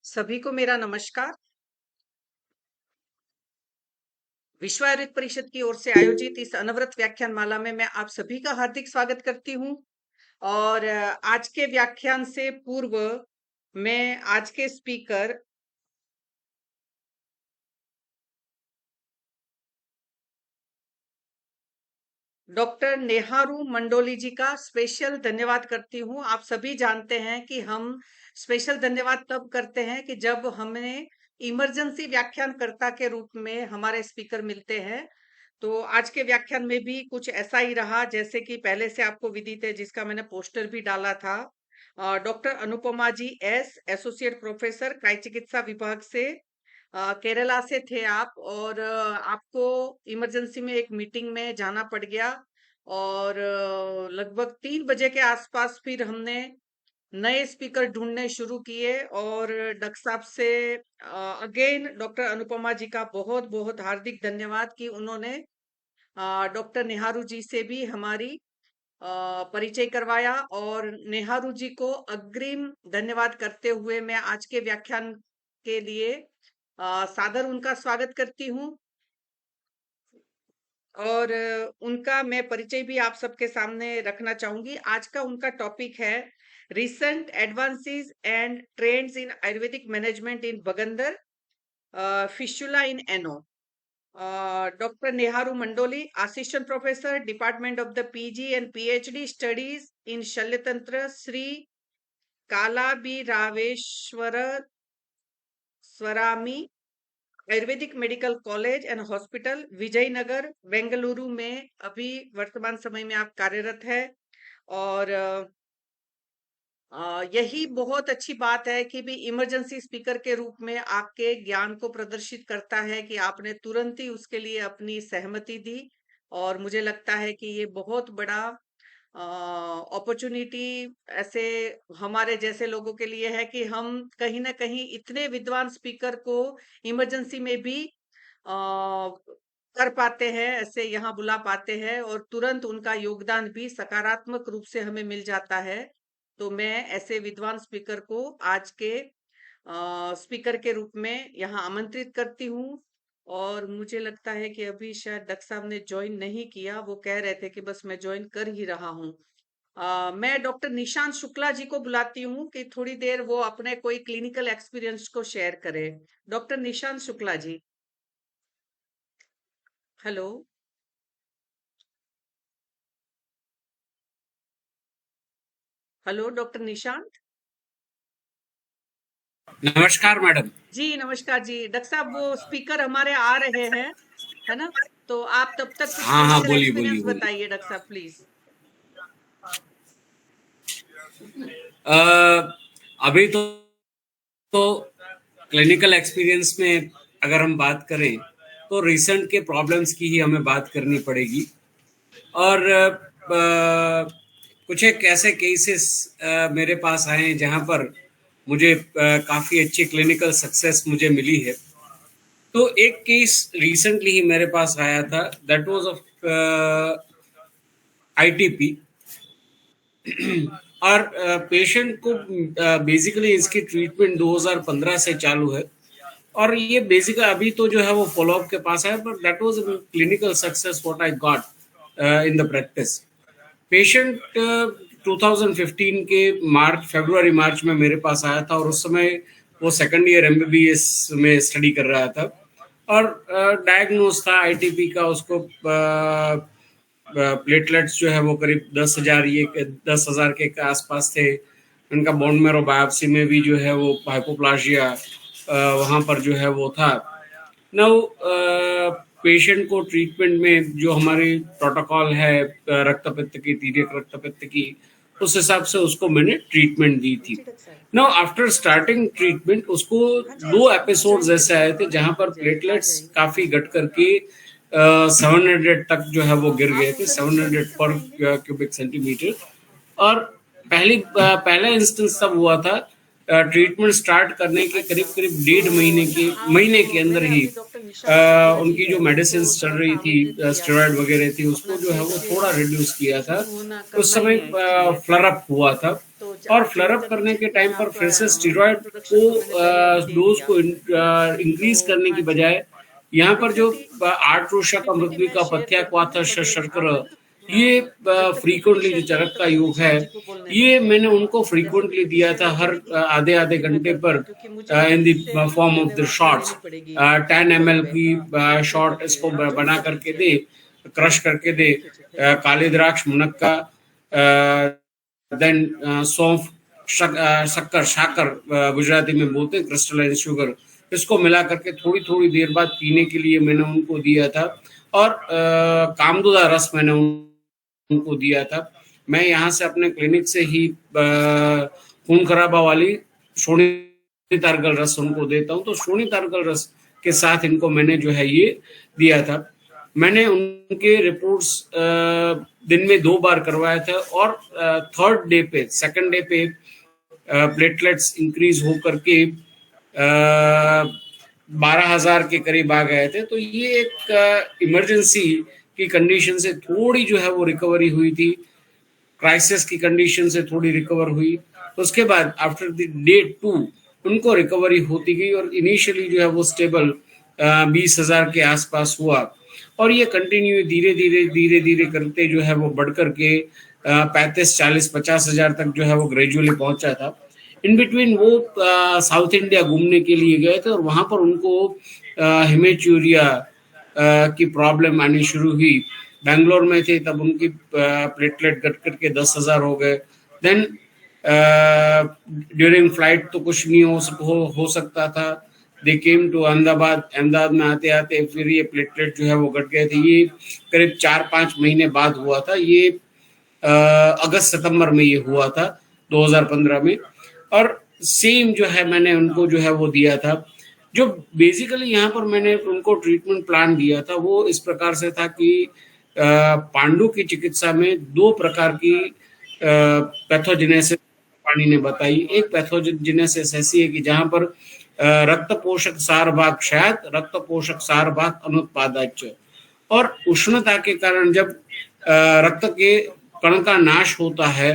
सभी को मेरा नमस्कार। विश्व आयुर्वेद परिषद की ओर से आयोजित इस अनवरत व्याख्यान माला में मैं आप सभी का हार्दिक स्वागत करती हूँ। और आज के व्याख्यान से पूर्व मैं आज के स्पीकर डॉक्टर नेहरू मंडोली जी का स्पेशल धन्यवाद करती हूँ। आप सभी जानते हैं कि हम स्पेशल धन्यवाद तब करते हैं कि जब हमें इमरजेंसी व्याख्यानकर्ता के रूप में हमारे स्पीकर मिलते हैं। तो आज के व्याख्यान में भी कुछ ऐसा ही रहा जैसे कि पहले से आपको विदित है, जिसका मैंने पोस्टर भी डाला था। Doctor Anupama G S, associate professor काय चिकित्सा विभाग से केरला से थे आप, और आपको इमरजेंसी में एक मीटिंग में जाना पड़ गया। और लगभग 3 बजे के आसपास फिर हमने नए स्पीकर ढूंढने शुरू किए, और डॉक्टर साहब से अगेन डॉक्टर अनुपमा जी का बहुत बहुत हार्दिक धन्यवाद कि उन्होंने डॉक्टर नेहरू जी से भी हमारी परिचय करवाया। और नेहरू जी को अग्रिम धन्यवाद करते हुए मैं आज के व्याख्यान के लिए सादर उनका स्वागत करती हूँ। और उनका मैं परिचय भी आप सबके सामने रखना चाहूंगी। आज का उनका टॉपिक है recent advances and trends in ayurvedic management in bhagandar, fistula in ano. Doctor Nehru Mandoli, assistant professor, department of the PG and PhD studies in Shalyatantra, Shri Kalabhairaveshwara Swamy ayurvedic medical college and hospital, Vijayanagar, Bengaluru में अभी वर्तमान समय में आप कार्यरत है। और यही बहुत अच्छी बात है कि भी इमरजेंसी स्पीकर के रूप में आपके ज्ञान को प्रदर्शित करता है कि आपने तुरंत ही उसके लिए अपनी सहमति दी। और मुझे लगता है कि ये बहुत बड़ा अपॉर्चुनिटी ऐसे हमारे जैसे लोगों के लिए है कि हम कहीं ना कहीं इतने विद्वान स्पीकर को इमरजेंसी में भी कर पाते हैं, ऐसे यहाँ बुला पाते हैं, और तुरंत उनका योगदान भी सकारात्मक रूप से हमें मिल जाता है। तो मैं ऐसे विद्वान स्पीकर को आज के स्पीकर के रूप में यहाँ आमंत्रित करती हूँ। और मुझे लगता है कि अभी शायद डॉक्टर साहब ने ज्वाइन नहीं किया, वो कह रहे थे कि बस मैं ज्वाइन कर ही रहा हूँ। मैं डॉक्टर निशांत शुक्ला जी को बुलाती हूँ कि थोड़ी देर वो अपने कोई क्लिनिकल एक्सपीरियंस को शेयर करें। Doctor Nishant Shukla ji, hello. Hello doctor Nishant नमस्कार मैडम। जी। नमस्कार जी। डॉक्टर साहब, वो स्पीकर हमारे आ रहे हैं, है ना? तो आप तब तक कुछ हाँ हाँ, क्लिनिकल बोलिए बोलिए एक्सपीरियंस बोलिए। बताइए डॉक्टर साहब, प्लीज। अभी तो क्लिनिकल एक्सपीरियंस में अगर हम बात करें तो रिसेंट के प्रॉब्लम्स की ही हमें बात करनी पड़ेगी। और कुछ एक ऐसे केसेस मेरे पास आए हैं जहां पर मुझे काफ़ी अच्छी क्लिनिकल सक्सेस मुझे मिली है। तो एक केस रिसेंटली ही मेरे पास आया था, दैट वाज ऑफ आईटीपी। और पेशेंट को बेसिकली इसकी ट्रीटमेंट 2015 से चालू है, और ये बेसिकली अभी तो जो है वो फॉलोअप के पास है, but that was clinical success what I got in the practice. Patient 2015 के फरवरी मार्च में मेरे पास आया था, और उस समय वो सेकंड ईयर एमबीबीएस में स्टडी कर रहा था, और डायग्नोज था आईटीपी का। उसको प्लेटलेट्स जो है वो करीब 10,000 10,000 के आसपास थे। उनका बोन मेरो बायोप्सी में भी जो है वो हाइपोप्लाजिया वहाँ पर जो है वो था। नाउ पेशेंट को ट्रीटमेंट में जो हमारी प्रोटोकॉल है रक्तपित्त की, तीर्यक रक्तपित्त की, उस हिसाब से उसको मैंने ट्रीटमेंट दी थी। नाउ आफ्टर स्टार्टिंग ट्रीटमेंट उसको 2 एपिसोड्स ऐसे आए थे जहां पर प्लेटलेट्स काफी घट करके 700 तक जो है वो गिर गए थे, 700 पर क्यूबिक सेंटीमीटर। और पहला इंस्टेंस तब हुआ था ट्रीटमेंट स्टार्ट करने के करीब करीब 1.5 महीने के अंदर ही उनकी जो मेडिसिन चल रही थी, स्टेरॉइड वगैरह थी, उसको जो है वो थोड़ा रिड्यूस किया था। उस समय फ्लर अप हुआ था, और आज फ्लर अप जल्दी करने के चलिए, मैं टाइम पर आपका फिर से स्टीरॉयड को इंट्रोडक्शन तो मैंने पहले ही दे डोज दिया। को इंक्रीज तो करने हाँ की जी, बजाय यहाँ पर जो पीपीटी आर्ट्रोशा का पीपीटी मृत्यु मैं का शेयर पथ्या करती क्वाथ हूँ, तब शर्कर, आप ये जब तक पीपीटी फ्रीक्वेंटली जो शेयर कर रही हूँ, चरक तब का तक योग है, निशांत जी को बोलने दें। ये मैंने उनको जैसे फ्रीक्वेंटली पीपीटी दिया शेयर था हो हर गई, आधे आधे पीपीटी मैं घंटे करती पर हूँ, क्योंकि मुझे इन इससे द फॉर्म ऑफ द धन्यवाद शॉर्ट्स। लेनी पड़ेगी 10 ml पे। की नहीं शॉर्ट करती इसको है, आप जो भी बना कर करके लीजिए। दे, क्रश करके दे, ओके जी, थैंक यू। काली द्राक्ष, मुनक्का, देन सौंफ, शक्कर शाकर गुजराती में बोलते हैं, क्रिस्टलाइन शुगर, इसको मिला करके थोड़ी थोड़ी देर बाद पीने के लिए मैंने उनको दिया था। और कामदुदा रस मैंने उनको दिया था। मैं यहाँ से अपने क्लिनिक से ही खून खराबा वाली शोणी तारगल रस उनको देता हूँ, तो शोणी तारगल रस के साथ इनको मैंने जो है ये दिया था। मैंने उनके रिपोर्ट्स दिन में 2 बार करवाया था, और थर्ड डे पे, सेकंड डे पे प्लेटलेट्स इंक्रीज हो करके 12,000 के करीब आ गए थे। तो ये एक इमरजेंसी की कंडीशन से थोड़ी जो है वो रिकवरी हुई थी, क्राइसिस की कंडीशन से थोड़ी रिकवर हुई। उसके बाद आफ्टर द डे 2 उनको रिकवरी होती गई, और इनिशियली जो है वो स्टेबल 20,000 के आसपास हुआ, और ये कंटिन्यू धीरे धीरे धीरे धीरे करते जो है वो बढ़ करके 35, 40, 50,000 तक जो है वो ग्रेजुअली पहुंचा था। इन बिटवीन वो साउथ इंडिया घूमने के लिए गए थे, और वहां पर उनको हिमेचूरिया की प्रॉब्लम आनी शुरू हुई। बैंगलोर में थे तब उनकी प्लेटलेट घट करके 10,000 हो गए। देन ड्यूरिंग फ्लाइट तो कुछ नहीं हो सकता था। दे केम टू अहमदाबाद, अहमदाबाद में आते आते फिर ये प्लेटलेट जो है वो घट गए थे। ये करीब 4-5 महीने बाद हुआ था, ये अगस्त सितंबर में ये हुआ था 2015 में। और सेम जो है मैंने उनको जो है वो दिया था। जो बेसिकली यहाँ पर मैंने उनको ट्रीटमेंट प्लान दिया था वो इस प्रकार से था कि पांडु की चिकित्सा में 2 प्रकार की पैथोजेनेसिस पानी ने बताई। एक पैथोजेनेसिस ऐसी है कि जहां पर रक्त पोषक सार भाग क्षयात, रक्त पोषक सार भाग अनुत्पादाच, और उष्णता के कारण जब रक्त के कण का नाश होता है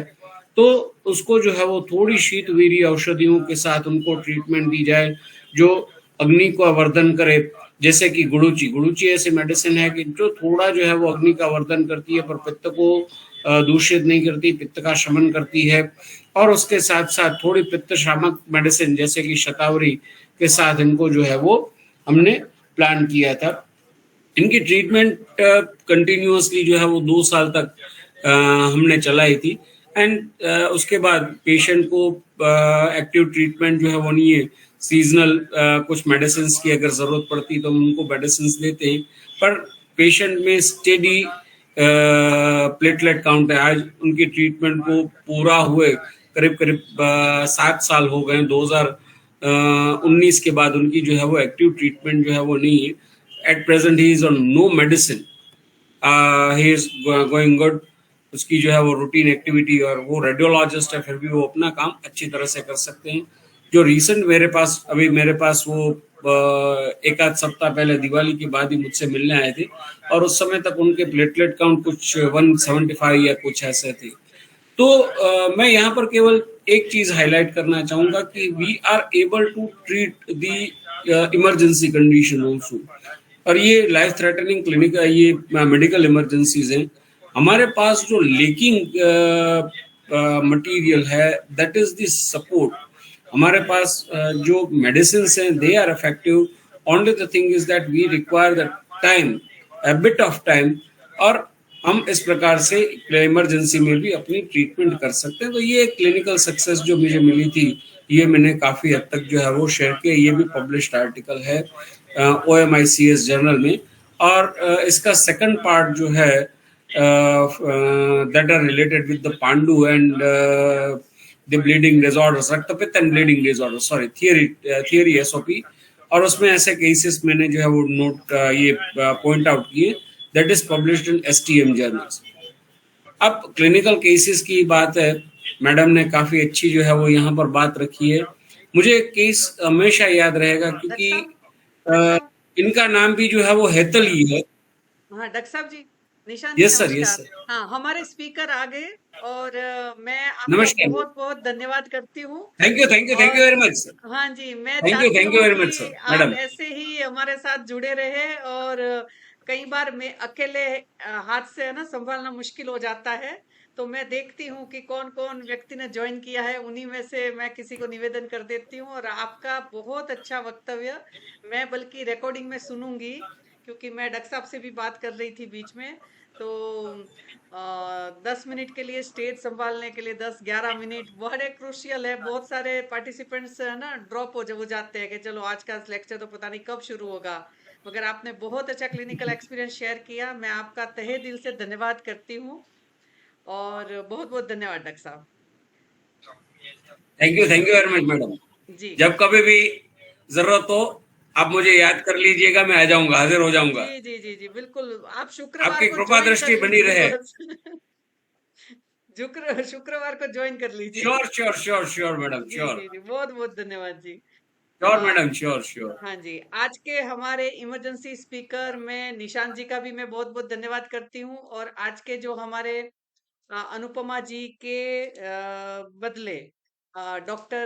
तो उसको जो है वो थोड़ी शीतवीर्य औषधियों के साथ उनको ट्रीटमेंट दी जाए जो अग्नि को अवर्धन करे। जैसे कि गुड़ूची, गुड़ूची ऐसी मेडिसिन है कि जो थोड़ा जो है वो अग्नि का वर्धन करती है, पर पित्त को दूषित नहीं करती, पित्त का शमन करती है। और उसके साथ साथ थोड़ी पित्त शामक मेडिसिन जैसे कि शतावरी के साथ इनको जो है वो हमने प्लान किया था। इनकी ट्रीटमेंट कंटिन्यूअसली जो है वो 2 साल तक हमने चलाई थी। एंड उसके बाद पेशेंट को एक्टिव ट्रीटमेंट जो है वो नहीं है, सीजनल कुछ मेडिसिन की अगर जरूरत पड़ती तो हम उनको मेडिसिन देते हैं, पर पेशेंट में स्टेडी प्लेटलेट काउंट है। आज उनकी ट्रीटमेंट को पूरा हुए करीब करीब 7 साल हो गए। 2019 के बाद उनकी जो है वो एक्टिव ट्रीटमेंट जो है वो नहीं है। At present he is on no medicine, he is going good. उसकी जो है वो रूटीन एक्टिविटी, और वो रेडियोलॉजिस्ट है फिर भी वो अपना काम अच्छी तरह से कर सकते हैं। जो रिसेंट मेरे पास वो 1 आध सप्ताह पहले दिवाली के बाद ही मुझसे मिलने आए थे, और उस समय तक उनके प्लेटलेट काउंट कुछ 175 या कुछ ऐसे थे। तो मैं यहाँ पर केवल एक चीज हाईलाइट करना चाहूंगा कि we are able to treat the emergency condition also. और ये लाइफ थ्रेटनिंग क्लिनिक, ये मेडिकल इमरजेंसीज हैं। हमारे पास जो लेकिंग मटेरियल है दैट इज द सपोर्ट। हमारे पास जो मेडिसिन हैं they are effective, only the thing is that we require the time, a bit of time, और हम इस प्रकार से इमरजेंसी में भी अपनी ट्रीटमेंट कर सकते हैं। तो ये क्लिनिकल सक्सेस जो मुझे मिली थी ये मैंने काफी हद तक जो है वो शेयर किया। ये भी पब्लिश्ड आर्टिकल है OMICS जर्नल में। और इसका सेकंड पार्ट जो है that are related with the pandu and the bleeding disorders, raktapitta and bleeding disorder, sorry theory SOP। और उसमें ऐसे केसेस मैंने जो है वो नोट ये पॉइंट आउट किए, that is published in STM journals. अब क्लिनिकल केसेस की बात है, मैडम ने काफी अच्छी जो है वो यहाँ पर बात रखी है। मुझे केस हमेशा याद रहेगा क्योंकि डॉक्टर इनका नाम भी जो है वो हेतल ही है। हाँ, डॉक्टर साहब जी। निशांत जी यस सर, यस नमस्कार। सर। हाँ, हमारे स्पीकर आ गए और मैं आपका नमस्कार। बहुत-बहुत धन्यवाद करती हूँ thank you, thank you, thank you और वेरी मच सर। हाँ जी, मैं चाहती थैंक यू हूँ वेरी मच कि सर, आप मैडम। ऐसे ही हमारे साथ जुड़े रहें और कई बार मैं अकेले हाथ से है ना संभालना मुश्किल हो जाता है, तो मैं देखती हूँ कि कौन-कौन व्यक्ति ने जॉइन किया है, उन्हीं में से मैं किसी को निवेदन कर देती हूँ और आपका बहुत अच्छा वक्तव्य मैं बल्कि रिकॉर्डिंग में सुनूंगी क्योंकि मैं डॉक्टर साहब से भी बात कर रही थी बीच में तो 10 मिनट के लिए स्टेज संभालने के लिए 10-11 मिनट बड़े क्रूशियल है। बहुत सारे पार्टिसिपेंट्स है ना ड्रॉप हो जाते हैं कि चलो आज का लेक्चर तो पता नहीं कब शुरू होगा, मगर आपने बहुत अच्छा क्लिनिकल एक्सपीरियंस शेयर किया। मैं आपका तहे दिल से धन्यवाद करती हूँ और बहुत बहुत धन्यवाद डॉक्टर साहब। Thank you very much madam. जी जब कभी भी जरूरत हो आप मुझे याद कर लीजिएगा, मैं आ जाऊंगा, हाजिर हो जी जाऊंगा। जी जी जी बिल्कुल। आप शुक्रवार आपकी को कृपा ज्वाइन कर दृष्टि बनी लीजिए रहे। बस शुक्रवार को ज्वाइन कर लीजिए। Sure sure sure sure madam, जी श्योर। जी जी बहुत बहुत धन्यवाद जी। Sure uh, madam, sure sure. हाँ जी, आज के हमारे इमरजेंसी स्पीकर में निशांत जी का भी मैं बहुत बहुत धन्यवाद करती हूँ और आज के जो हमारे अनुपमा जी के बदले डॉक्टर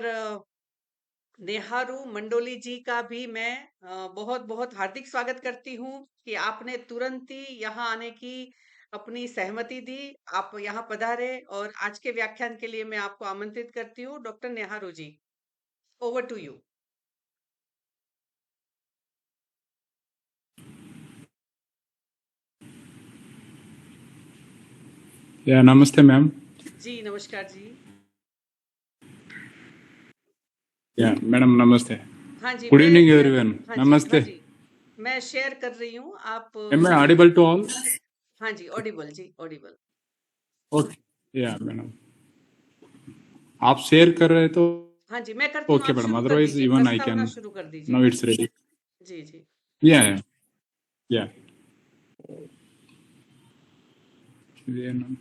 नेहरू मंडोली जी का भी मैं बहुत बहुत हार्दिक स्वागत करती हूँ कि आपने तुरंत ही यहाँ आने की अपनी सहमति दी। आप यहाँ पधारे और आज के व्याख्यान के लिए मैं आपको आमंत्रित करती हूँ। Doctor Nehru ji, over to you. Yeah, namaste, ma'am. जी नमस्कार जी। Yeah, madam, namaste. हाँ जी, Good मैं evening, everyone. हाँ जी, हाँ Namaste. जी। मैं शेयर कर रही हूँ, आप Am I audible to all? हाँ जी, ऑडिबल जी, ऑडिबल। Okay. Yeah, madam. आप शेयर कर रहे तो हाँ जी, मैं करती हूँ, okay, आप madam. शुरू कर Otherwise, दीजिए, even I प्रस्तावना can. शुरू कर Now दीजिए। it's ready. Ji, ji, Yeah, yeah. Yeah, ma'am.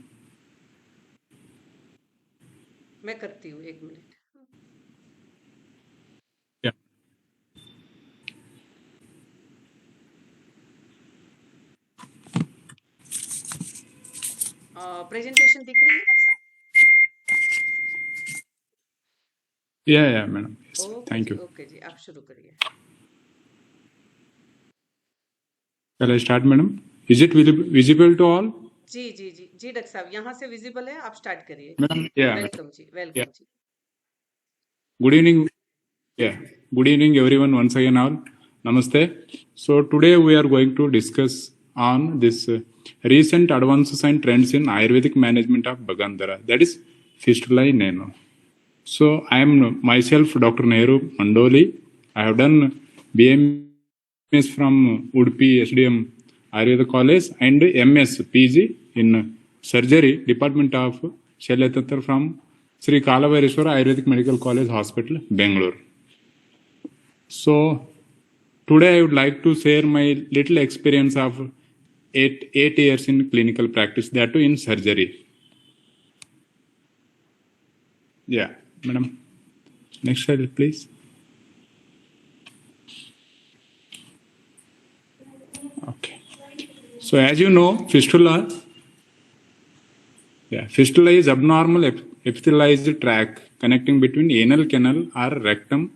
मैं करती हूँ, 1 मिनट। Yeah. प्रेजेंटेशन दिख रही है डॉक्टर साहब? Yeah, yeah, madam. Yes. Thank you. Okay जी, आप शुरू करिए। Shall I start, madam? Is it visible to all? जी, जी, जी, जी डॉक्टर साहब, यहाँ से विजिबल है, आप स्टार्ट करिए। Madam? Yeah. Welcome ji, Yeah. Welcome ji. Good evening. Yeah. Good evening, everyone. Once again, all. Namaste. So today we are going to discuss on this recent advances and trends in Ayurvedic management of Bhagandara. That is fistula in Nano. So I am myself Dr. Nehru Mandoli. I have done BMS from Udupi SDM Ayurveda College and MS PG in Surgery Department of Shailatantra from Sri Kalavareswara Ayurvedic Medical College Hospital, Bangalore. So today I would like to share my little experience of eight years in clinical practice, that too in surgery. Yeah, madam. Next slide, please. Okay. So as you know, fistula is abnormal epithelialized tract connecting between anal canal or rectum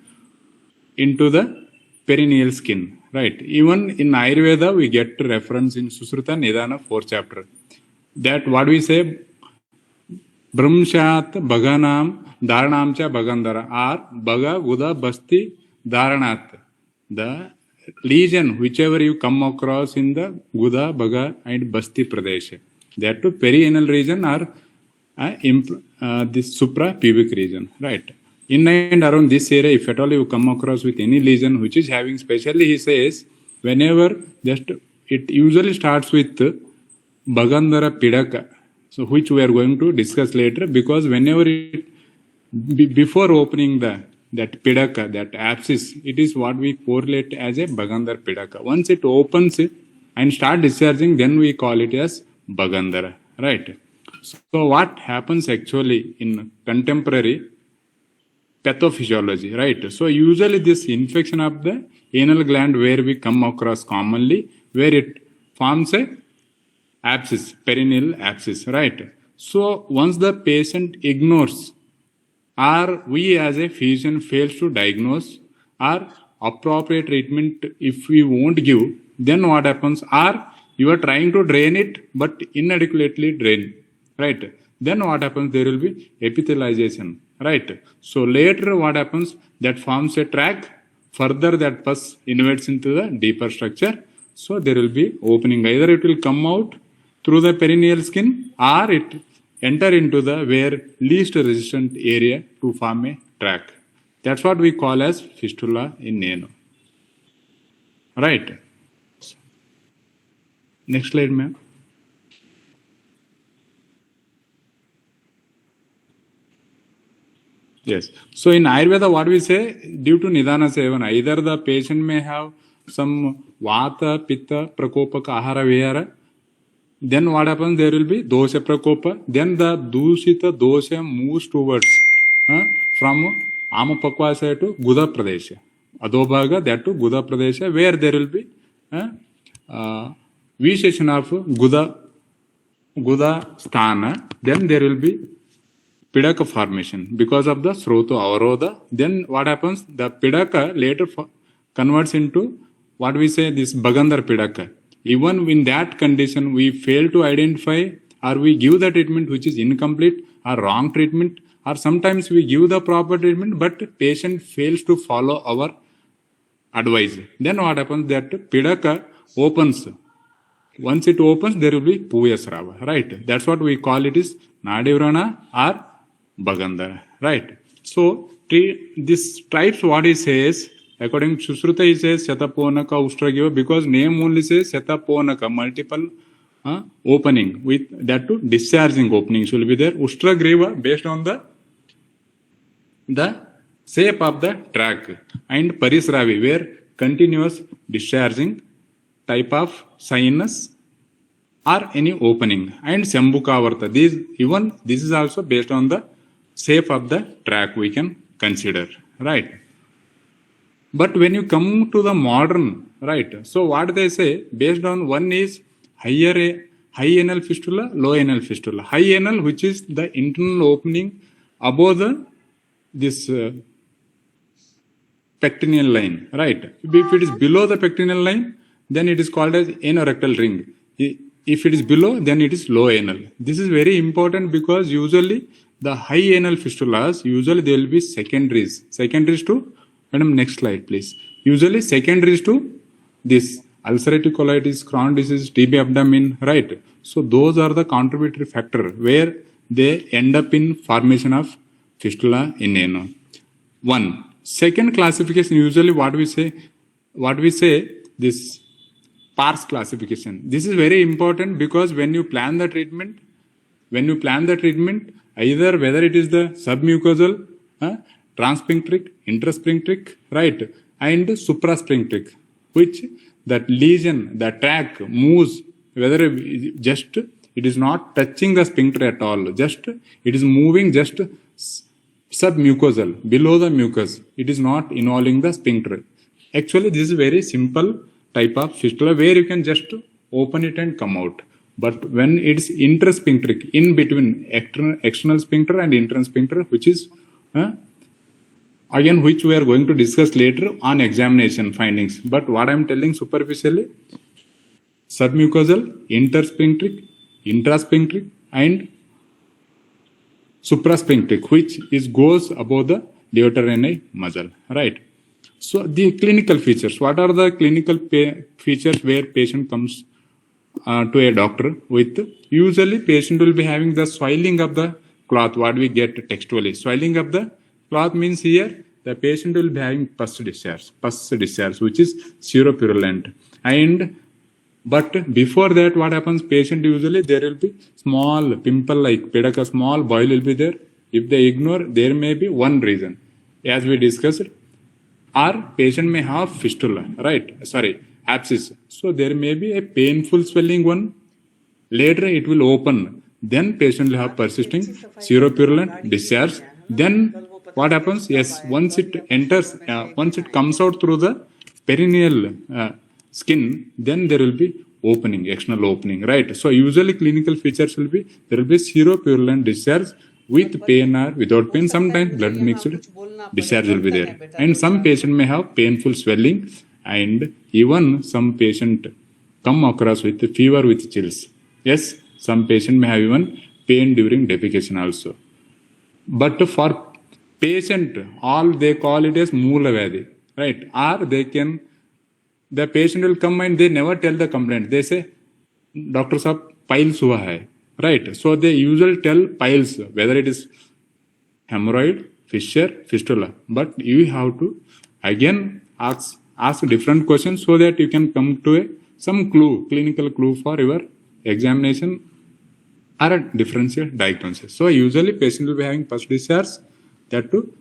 into the perineal skin. Right. Even in Ayurveda, we get reference in Susruta Nidana 4th chapter. That what we say, Brahmshat Bhaganam Dharanamcha Bhagandara or Bhaga Guda Basti Dharanat. The lesion, whichever you come across in the Guda, Bhaga and Basti Pradesh. That to perianal region or this supra-pubic region. Right. In and around this area, if at all you come across with any lesion which is having, specially he says, whenever just it usually starts with Bhagandara Pidaka, so which we are going to discuss later, because whenever it before opening that Pidaka, that abscess, it is what we correlate as a Bhagandara Pidaka. Once it opens and start discharging, then we call it as Bhagandara. Right. So what happens actually in contemporary pathophysiology, right? So usually this infection of the anal gland where we come across commonly, where it forms a abscess, perineal abscess, right? So once the patient ignores, or we as a physician fails to diagnose, or appropriate treatment if we won't give, then what happens? Or you are trying to drain it but inadequately drain, right? Then what happens? There will be epithelialization, right? So later what happens? That forms a tract. Further that pus invades into the deeper structure. So there will be opening. Either it will come out through the perineal skin, or it enter into the where least resistant area to form a tract. That's what we call as fistula in nano. Right. Next slide, ma'am. Yes. So in Ayurveda, what we say, due to Nidana Sevana, either the patient may have some Vata, Pitta, Prakopaka, Ahara, Vihara. Then what happens? There will be Dosha Prakopa. Then the Dushita Dosha moves towards from Amapakvasaya to Guda Pradesha. Adobhaga, that to Guda Pradesha, where there will be Visheshan of Guda Sthana. Then there will be Pidaka formation because of the Sroto Avaroda. Then what happens? The Pidaka later converts into what we say this Bhagandar Pidaka. Even in that condition, we fail to identify, or we give the treatment which is incomplete or wrong treatment, or sometimes we give the proper treatment but patient fails to follow our advice. Then what happens? That Pidaka opens. Once it opens, there will be Puyasrava, right? That's what we call it is Nadivrana or Bhaganda, right? So this types what he says. According to Sushruta, he says Shataponaka Ustragiva because name only says Shataponaka, multiple opening with that to discharging openings will be there. Ustragriva based on the shape of the tract, and Parisravi where continuous discharging type of sinus or any opening, and Sambhukavarta. This is also based on the shape of the tract we can consider, right? But when you come to the modern, right, so what they say, based on one is high anal fistula, low anal fistula. High anal, which is the internal opening above this pectineal line, right? If it is below the pectineal line, then it is called as anorectal ring. If it is below, then it is low anal. This is very important because usually the high anal fistulas, usually they will be secondaries. Secondaries to Madam, next slide, please. Usually secondaries to this ulcerative colitis, Crohn's disease, TB abdomen, right? So those are the contributory factor where they end up in formation of fistula in ano. One. Second classification, usually what we say, this PARS classification. This is very important because when you plan the treatment, either whether it is the submucosal, transsphincteric, intersphincteric, right, and suprasphincteric, which that lesion, the tract moves, whether just it is not touching the sphincter at all, just it is moving just submucosal, below the mucus. It is not involving the sphincter. Actually, this is very simple type of fistula where you can just open it and come out. But when it's intersphincteric, in between external sphincter and internal sphincter, which is again, which we are going to discuss later on examination findings. But what I am telling superficially, submucosal, intersphincteric, intrasphincteric, and suprasphincteric, which goes above the deuteronomy muscle, right? So the clinical features. What are the clinical features where patient comes to a doctor with? Usually, patient will be having the swelling of the cloth. What we get textually, swelling of the cloth means here the patient will be having pus discharge, which is seropurulent. But before that, what happens? Patient usually there will be small pimple like pedaka, small boil will be there. If they ignore, there may be one reason, as we discussed, or patient may have fistula, right? Sorry, abscess. So there may be a painful swelling one. Later it will open. Then patient will have persisting seropurulent discharge. Then what happens? Yes, once it enters, once it comes out through the perineal skin, then there will be opening, external opening, right? So usually clinical features will be, there will be seropurulent discharge with pain or without pain. Sometimes blood mixed discharge will be there. And some patient may have painful swelling, and even some patient come across with fever with chills. Yes, some patient may have even pain during defecation also. But for patient, all they call it as Moola Vyadhi, right? Or they can, the patient will come and they never tell the complaint. They say, Doctor Saab, piles hua hai, right? So they usually tell piles, whether it is hemorrhoid, fissure, fistula. But you have to again ask different questions so that you can come to some clue, clinical clue for your examination or a differential diagnosis. So usually patient will be having pus discharge, that too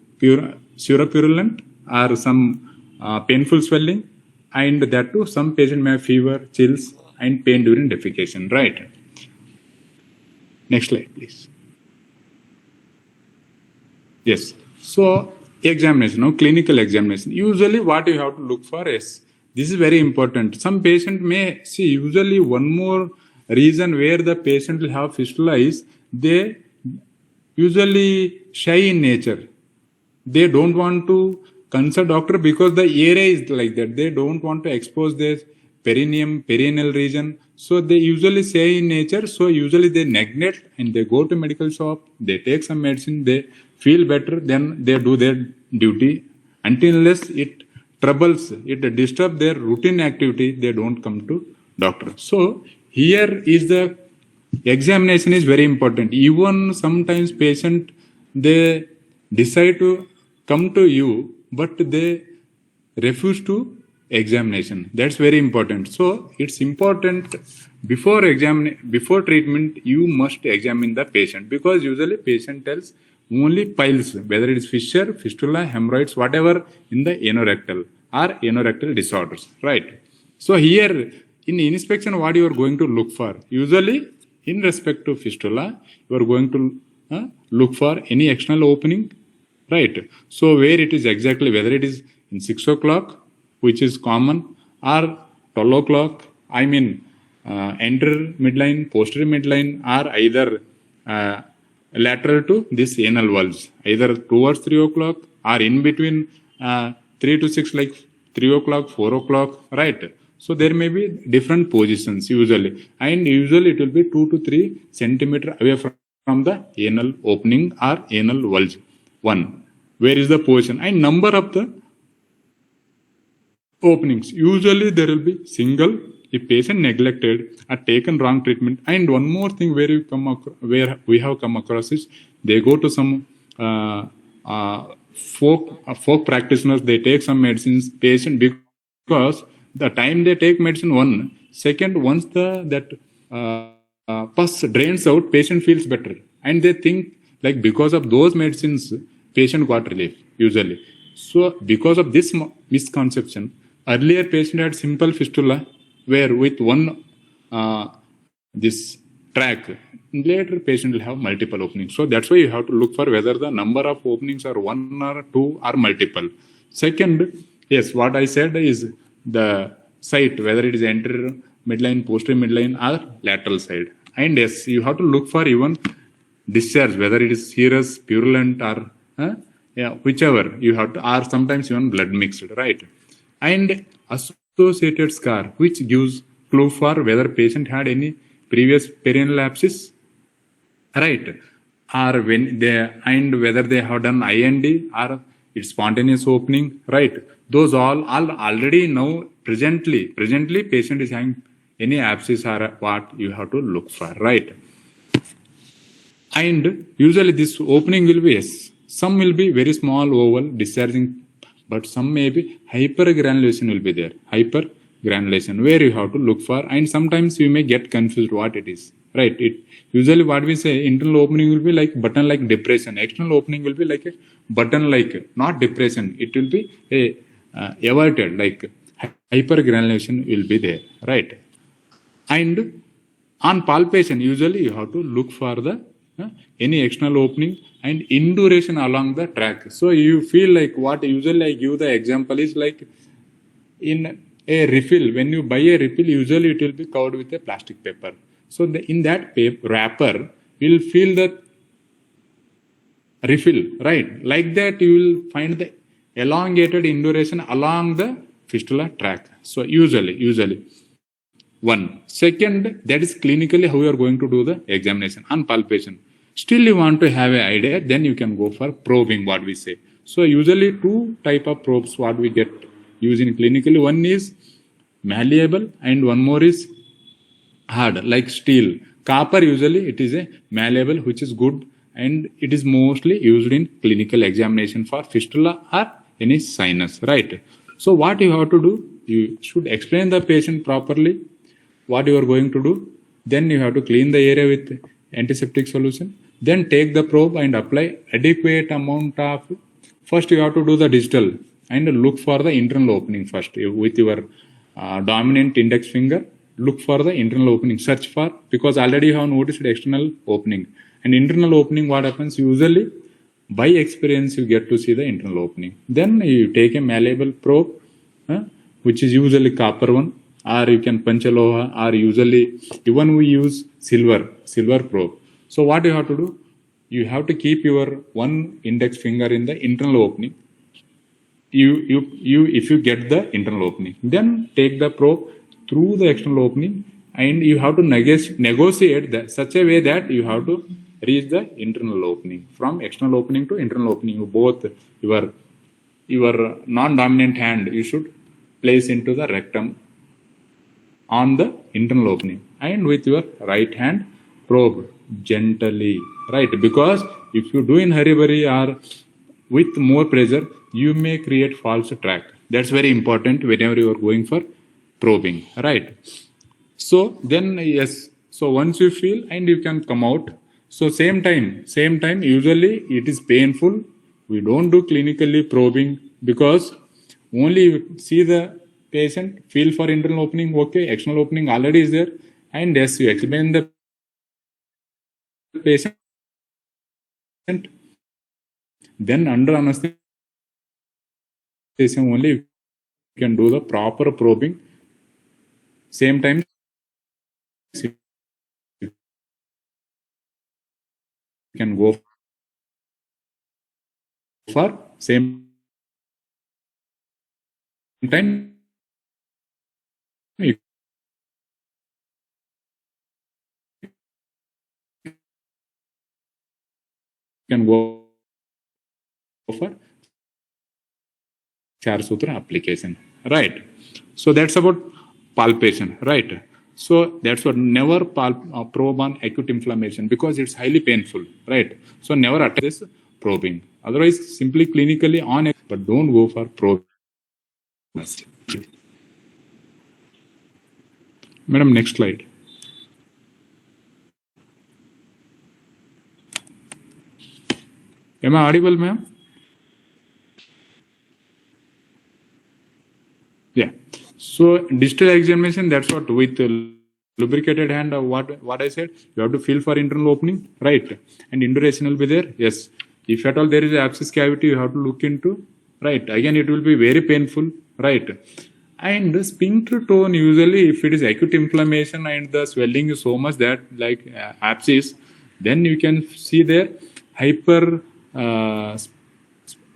seropurulent or some painful swelling, and that too some patient may have fever, chills, and pain during defecation, right? Next slide, please. Yes. So examination, no, clinical examination. Usually what you have to look for is, this is very important. Some patient may see, usually one more reason where the patient will have fistula is they usually shy in nature. They don't want to consult doctor because the area is like that. They don't want to expose their perineum, perineal region. So they usually say in nature. So usually they neglect and they go to medical shop. They take some medicine. They feel better. Then they do their duty. Until unless it troubles, it disturbs their routine activity, they don't come to doctor. So here is the examination is very important. Even sometimes patient, they decide to come to you, but they refuse to examination. That's very important. So it's important before treatment, you must examine the patient, because usually patient tells only piles, whether it is fissure, fistula, hemorrhoids, whatever in the anorectal or anorectal disorders, right? So here in inspection, what you are going to look for? Usually in respect to fistula, you are going to look for any external opening, right? So where it is exactly, whether it is in 6 o'clock, which is common, or 12 o'clock, I mean anterior midline, posterior midline, or either lateral to this anal valves, either towards 3 o'clock or in between 3 to 6, like 3 o'clock, 4 o'clock, right? So there may be different positions usually, and usually it will be 2 to 3 centimeter away from the anal opening or anal valve. One, where is the position and number of the openings? Usually there will be single if patient neglected or taken wrong treatment. And one more thing where we have come across is they go to some folk practitioners, they take some medicines, patient, because the time they take medicine, one second, once that pus drains out, patient feels better, and they think like because of those medicines patient got relief usually. So because of this misconception, earlier patient had simple fistula where with one this track, later patient will have multiple openings. So that's why you have to look for whether the number of openings are 1 or 2 or multiple. Second, yes, what I said is the site, whether it is anterior midline, posterior midline, or lateral side. And yes, you have to look for even discharge, whether it is serous, purulent, or whichever you have to, or sometimes even blood mixed, right? And associated scar, which gives clue for whether patient had any previous perineal abscess, right? Or when they, and whether they have done IND or it's spontaneous opening, right? Those all already now presently patient is having any abscess or what you have to look for, right? And usually this opening will be, yes, some will be very small oval discharging, but some may be hypergranulation will be there. Hypergranulation, where you have to look for, and sometimes you may get confused what it is, right? It usually what we say, internal opening will be like button like depression, external opening will be like a button like, not depression, it will be a averted, like hypergranulation will be there, right? And on palpation, usually you have to look for the any external opening and induration along the track. So you feel like what usually I give the example is like in a refill, when you buy a refill, usually it will be covered with a plastic paper. So in that wrapper, you will feel the refill, right? Like that, you will find the elongated induration along the fistula tract. So usually. One. Second, that is clinically how you are going to do the examination on palpation. Still you want to have an idea, then you can go for probing, what we say. So usually two type of probes what we get using clinically. One is malleable and one more is hard, like steel. Copper usually it is a malleable, which is good, and it is mostly used in clinical examination for fistula or any sinus, right? So what you have to do, you should explain the patient properly what you are going to do. Then you have to clean the area with antiseptic solution. Then take the probe and apply adequate amount of. First you have to do the digital and look for the internal opening first with your dominant index finger. Look for the internal opening. Search for, because already you have noticed external opening and internal opening. What happens usually, by experience you get to see the internal opening. Then you take a malleable probe, which is usually copper one, or you can panchaloha, or usually even we use silver probe. So what you have to do, you have to keep your one index finger in the internal opening. If you get the internal opening, then take the probe through the external opening, and you have to negotiate that such a way that you have to reach the internal opening. From external opening to internal opening, you both your non-dominant hand you should place into the rectum on the internal opening, and with your right hand probe gently, right? Because if you do in hurry or with more pressure, you may create false track. That's very important whenever you are going for probing, right? So then yes, so once you feel and you can come out. So same time usually it is painful. We don't do clinically probing because only you see the patient, feel for internal opening, okay, external opening already is there, and yes, you explain the patient. Then under anesthesia only you can do the proper probing. Same time you can go for same time you can go for Char Sutra application, right? So that's about palpation, right? So that's what, never probe on acute inflammation because it's highly painful, right? So never attempt this probing. Otherwise, simply clinically on it, but don't go for probing. Madam, next slide. Am I audible, ma'am? Yeah. So digital examination, that's what with lubricated hand, what I said, you have to feel for internal opening, right? And induration will be there. Yes. If at all there is an abscess cavity, you have to look into, right? Again, it will be very painful, right? And the sphincter tone, usually if it is acute inflammation and the swelling is so much that like abscess, then you can see there hyper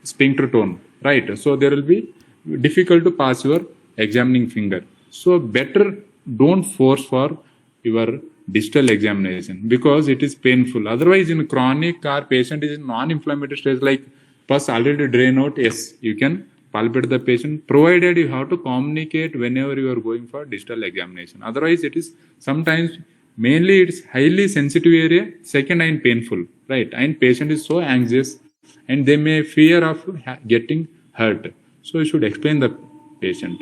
sphincter tone, right? So there will be difficult to pass your examining finger. So better don't force for your distal examination because it is painful. Otherwise, in chronic or patient is in non-inflammatory stage like pus already drain out, yes, you can palpate the patient, provided you have to communicate whenever you are going for distal examination. Otherwise, it is sometimes mainly it's highly sensitive area, second and painful, right? And patient is so anxious and they may fear of getting hurt. So you should explain the patient.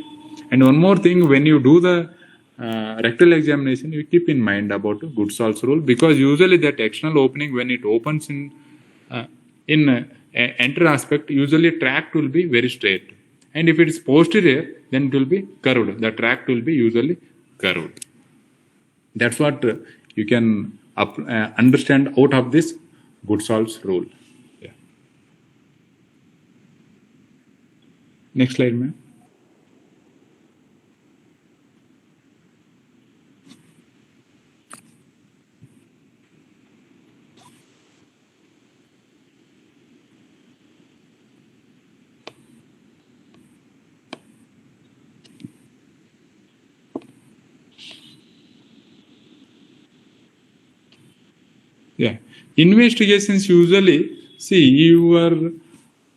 And one more thing, when you do the rectal examination, you keep in mind about good salts rule because usually that external opening when it opens in enter aspect, usually tract will be very straight, and if it is posterior, then it will be curved. The tract will be usually curved. That's what you can understand out of this good salts rule. Yeah. Next slide, ma'am. Investigations usually, see, you are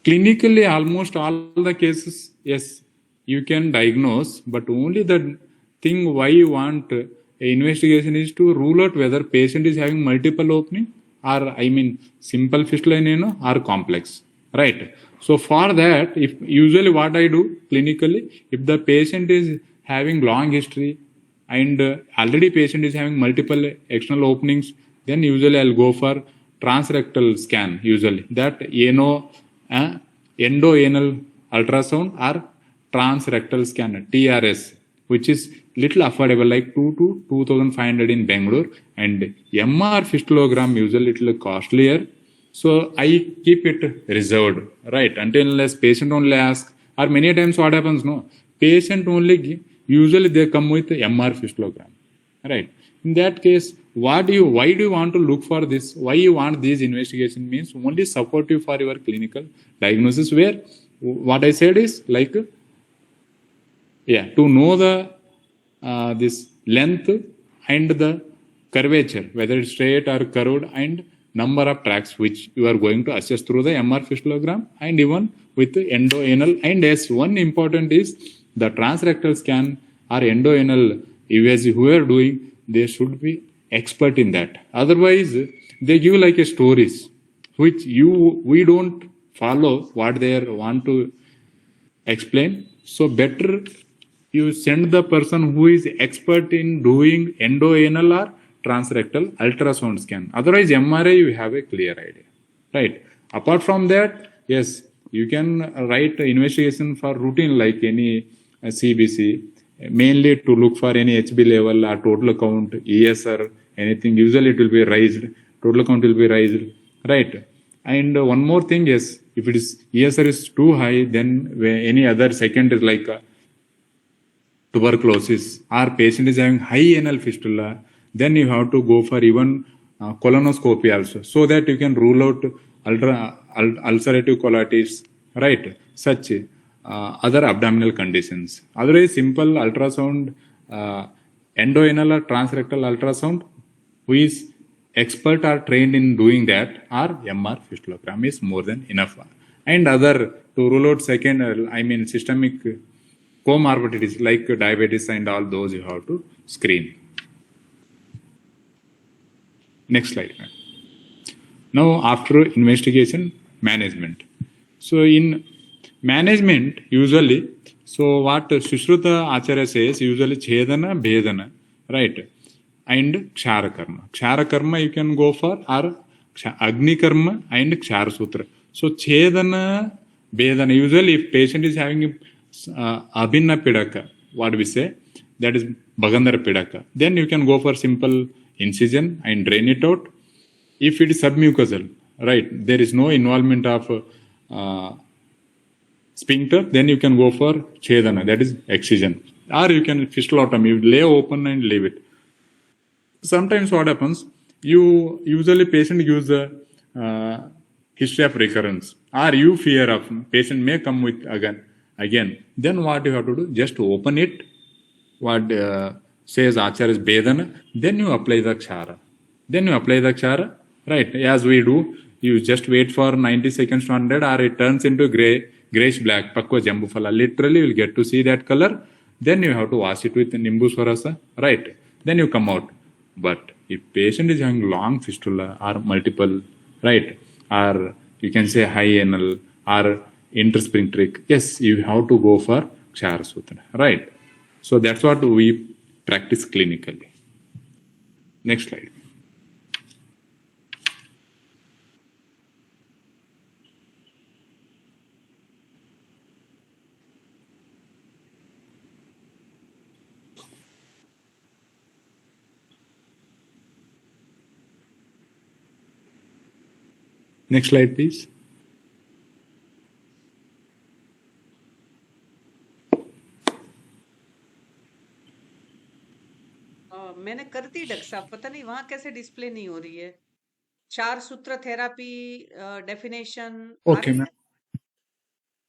clinically almost all the cases, yes, you can diagnose, but only the thing why you want a investigation is to rule out whether patient is having multiple opening or, I mean, simple fistula or complex, right? So for that, if usually what I do clinically, if the patient is having long history and already patient is having multiple external openings, then usually I'll go for transrectal scan, usually that endoanal ultrasound or transrectal scan, TRS, which is little affordable, like 2 to 2,500 in Bangalore, and MR fistulogram usually little costlier. So I keep it reserved, right? Until unless patient only ask, or many times what happens, no, patient only usually they come with MR fistulogram, right? In that case, why do you want to look for this? Why you want these investigation means only supportive for your clinical diagnosis, where what I said is like, to know the this length and the curvature, whether it's straight or curved, and number of tracks which you are going to assess through the MR fistulogram, and even with the endoanal. And yes, one important is the transrectal scan or endoanal USG who are doing, they should be expert in that. Otherwise, they give like a stories which we don't follow what they want to explain. So better you send the person who is expert in doing endoanal or transrectal ultrasound scan. Otherwise, MRI you have a clear idea, right? Apart from that, yes, you can write investigation for routine like any CBC, mainly to look for any HB level or total count, ESR, anything. Usually it will be raised, total count will be raised, right? And one more thing, yes, if it is ESR is too high, then any other second is like tuberculosis, or patient is having high anal fistula, then you have to go for even colonoscopy also, so that you can rule out ulcerative colitis, right? Such other abdominal conditions. Otherwise, simple ultrasound, endoanal or transrectal ultrasound, who is expert or trained in doing that, or MR fistulogram is more than enough. And other to rule out second, systemic comorbidities like diabetes and all those you have to screen. Next slide. Now, after investigation, management. So in management, usually, so what Sushruta Acharya says, usually Chedana, Bhedana, right? And Kshara Karma. Kshara Karma you can go for, or Agni Karma and Kshara Sutra. So Chedana, Bhedana, usually if patient is having Abhinna Pidaka, what we say, that is Bhagandara Pidaka, then you can go for simple incision and drain it out. If it is submucosal, right, there is no involvement of sphincter, then you can go for Chedana, that is excision. Or you can fistulotomy, you lay open and leave it. Sometimes what happens, you usually patient gives the history of recurrence, or you fear of patient may come with again. Then what you have to do, just open it, what says Acharya is Bedana, then you apply the Kshara. Right, as we do, you just wait for 90 seconds to 100, or it turns into grayish black, Pakwa Jambufala. Literally, you will get to see that color. Then you have to wash it with Nimbu Swarasa, right? Then you come out. But if patient is having long fistula or multiple, right, or you can say high anal or intersphincteric, yes, you have to go for Kshara Sutra, right? So that's what we practice clinically. Next slide. Next slide, please. मैंने कर दी doctor साहब, पता नहीं वहां कैसे display नहीं हो रही है। 4 सूत्र therapy definition Okay, ma'am.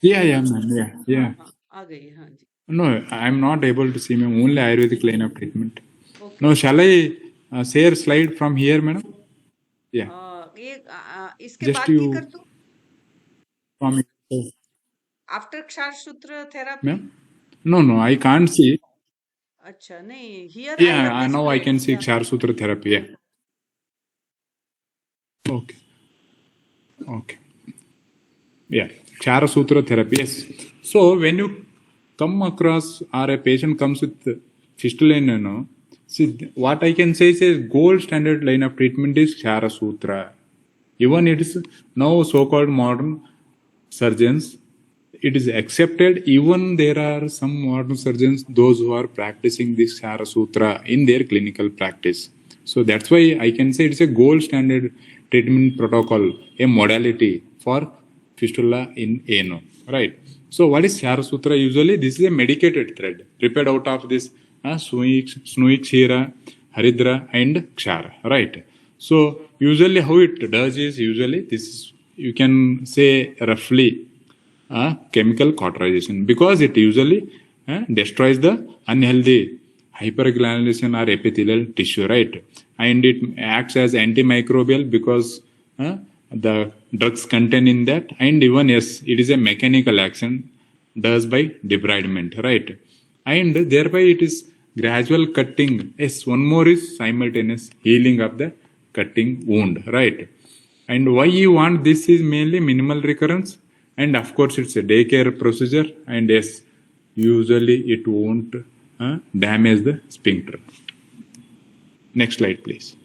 Yeah, ma'am. Yeah. आ गई है, हाँ जी। No, I am not able to see, ma'am. Only Ayurvedic line of treatment. Okay. No, shall I share slide from here, madam? Yeah. इसके Just बाद की you कर दूं comment. After क्षार सूत्र therapy? Ma'am? No, I can't see. अच्छा, नहीं, here I Yeah, have I know I displayed, can see या Char Sutra therapy. Yeah. Okay. Okay. Yeah. Chara Sutra therapy. Yes. So when you come across or a patient comes with fistula, see what I can say is a gold standard line of treatment is Chara Sutra. Even it is now so-called modern surgeons, it is accepted. Even there are some modern surgeons, those who are practicing this Chara Sutra in their clinical practice. So that's why I can say it's a gold standard treatment protocol, a modality for fistula in ano. Right. So what is Chara Sutra? Usually this is a medicated thread prepared out of this Snui Kshira, Haridra and Kshara. Right. So usually how it does is usually this is, you can say roughly chemical cauterization because it usually destroys the unhealthy hypergranulation or epithelial tissue, right? And it acts as antimicrobial because the drugs contained in that, and even yes, it is a mechanical action does by debridement, right? And thereby it is gradual cutting. Yes, one more is simultaneous healing of the cutting wound, right? And why you want this is mainly minimal recurrence, and of course it's a daycare procedure, and yes, usually it won't damage the sphincter. Next slide, please.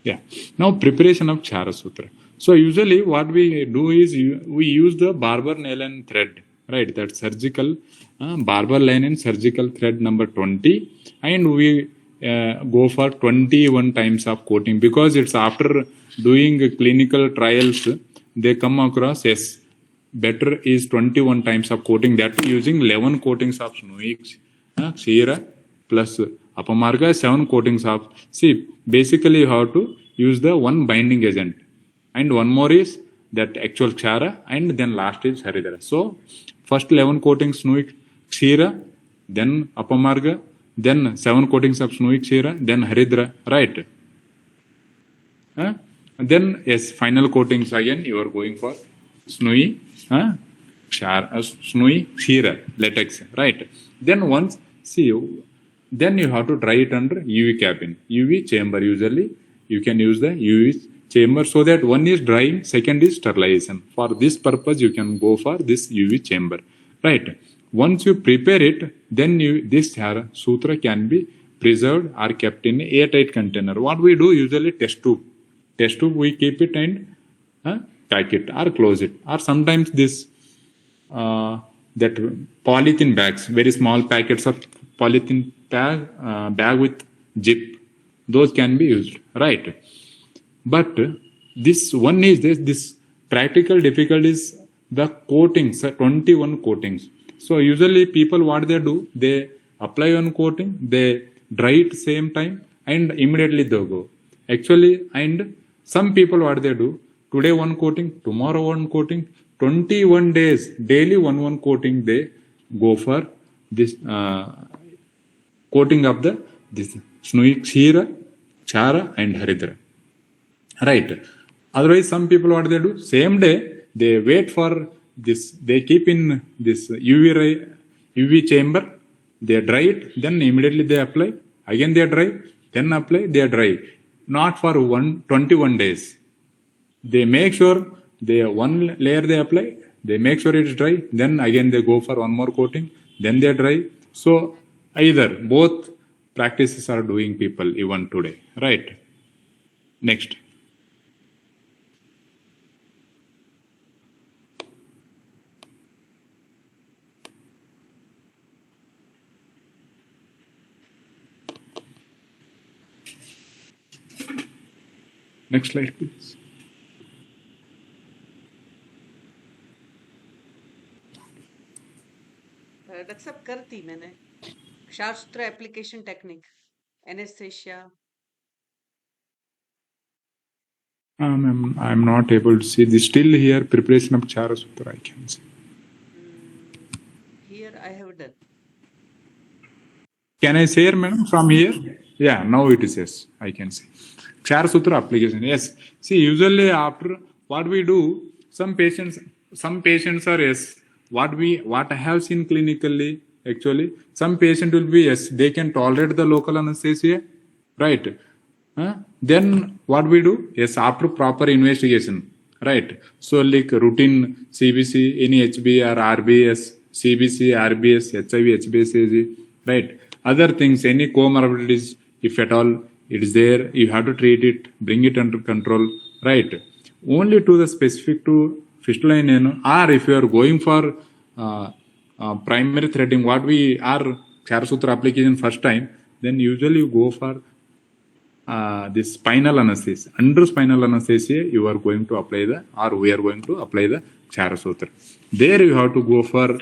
Yeah. Now preparation of Chara Sutra. So usually what we do is we use the barber nail and thread, right? That surgical barber line and surgical thread number 20, and we go for 21 times of coating because it's after doing clinical trials they come across yes better is 21 times of coating, that using 11 coatings of Snoix, Shira plus Apamarga, 7 coatings of. See, basically you have to use the one binding agent. And one more is that actual Kshara, and then last is Haridra. So, first 11 coatings Snuik Kshira, then Apamarga, then 7 coatings of Snuik Kshira, then Haridra, right? Then, yes, final coatings again, you are going for Snui, Snui, Kshira, latex, right? Then once, see, then you have to dry it under UV cabin, UV chamber. Usually, you can use the UV chamber so that one is drying, second is sterilization. For this purpose, you can go for this UV chamber, right? Once you prepare it, then this sutra can be preserved or kept in a airtight container. What we do usually test tube we keep it and pack it or close it, or sometimes this that polythene bags, very small packets of polythene bag with zip, those can be used, right? But this one is this practical difficulty is the coatings, 21 coatings. So usually people what they do, they apply one coating, they dry it same time, and immediately they go. Actually, and some people what they do, today one coating, tomorrow one coating, 21 days, daily one coating they go for this coating of the this Snui Kshira, Chara and Haridra. Right. Otherwise, some people what they do, same day they wait for this. They keep in this UV chamber. They dry it, then immediately they apply. Again they dry, then apply. They dry. Not for 21 days. They make sure they one layer they apply. They make sure it is dry. Then again they go for one more coating. Then they dry. So either both practices are doing people even today. Right. Next. Next slide, please. Doctor साहब करती मैंने शास्त्र application technique anaesthesia. I'm not able to see this. Still here, preparation of Chara Sutra, I can see. Can I share, madam, from here? Yeah, now it is yes. I can see. Kshara Sutra application. Yes. See, usually after what we do, some patients are yes. What I have seen clinically, actually, some patient will be yes, they can tolerate the local anesthesia, right? Then what we do? Yes, after proper investigation, right? So like routine CBC, any HB or RBS, CBC, RBS, HIV, HBS, right? Other things, any comorbidities, if at all it is there, you have to treat it, bring it under control, right? Only to the specific to fistula in ano, or if you are going for primary threading, what we are Kshara application first time, then usually you go for this spinal anesthesia. Under spinal anesthesia, you are going to apply we are going to apply the Kshara. There you have to go for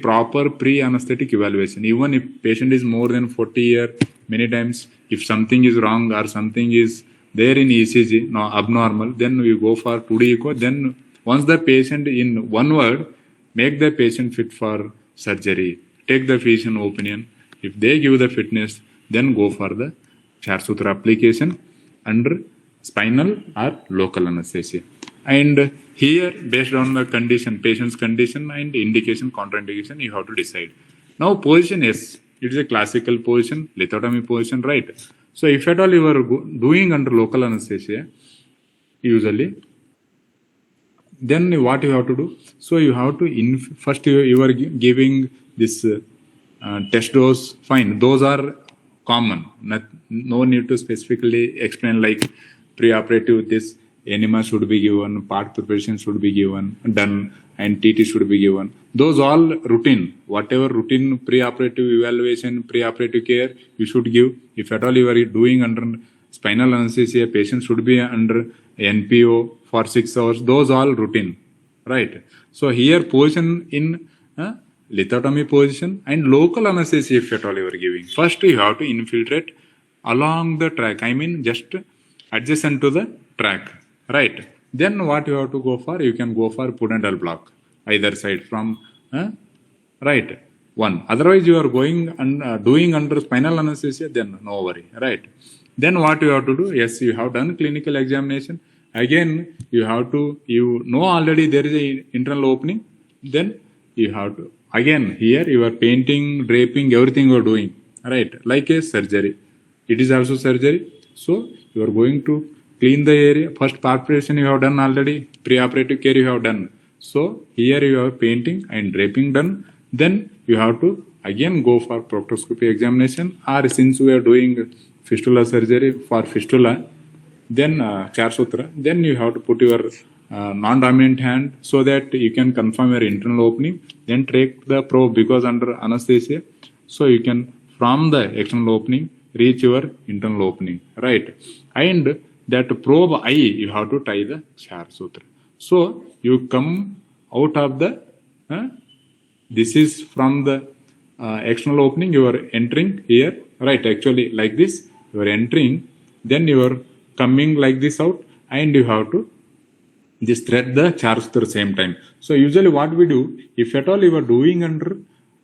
proper pre-anesthetic evaluation. Even if patient is more than 40 years, many times if something is wrong or something is there in ECG, no, abnormal, then we go for 2D echo. Then once the patient, in one word, make the patient fit for surgery. Take the physician opinion. If they give the fitness, then go for the Kshara application under spinal or local anesthesia. And here, based on the condition, patient's condition and indication, contraindication, you have to decide. Now, position, yes, it is a classical position, lithotomy position, right? So, if at all you are doing under local anesthesia, usually, then what you have to do? So, you have to, first you are giving this test dose, fine, those are common. No need to specifically explain like preoperative, this enema should be given, part preparation should be given, done, and TT should be given. Those all routine. Whatever routine preoperative evaluation, preoperative care you should give. If at all you are doing under spinal anesthesia, patient should be under NPO for 6 hours. Those all routine, right? So here position in lithotomy position and local anesthesia if at all you are giving. First you have to infiltrate along the track. I mean just adjacent to the track, right? Then what you have to go for? You can go for pudendal block either side from right one. Otherwise you are going and doing under spinal anesthesia, then no worry, right? Then what you have to do? Yes, you have done clinical examination. Again you have to, you know already there is a internal opening. Then you have to, again here you are painting, draping, everything you are doing, right? Like a surgery. It is also surgery. So you are going to clean the area. First preparation you have done already. Preoperative care you have done. So here you have painting and draping done. Then you have to again go for proctoscopy examination, or since we are doing fistula surgery for fistula, then Kshara, then you have to put your non-dominant hand so that you can confirm your internal opening. Then take the probe because under anesthesia, so you can from the external opening reach your internal opening, right? And that probe eye you have to tie the Kshara. So you come out of the this is from the external opening you are entering here, right? Actually like this you are entering, then you are coming like this out, and you have to just thread the Kshara at the same time. So usually what we do, if at all you are doing under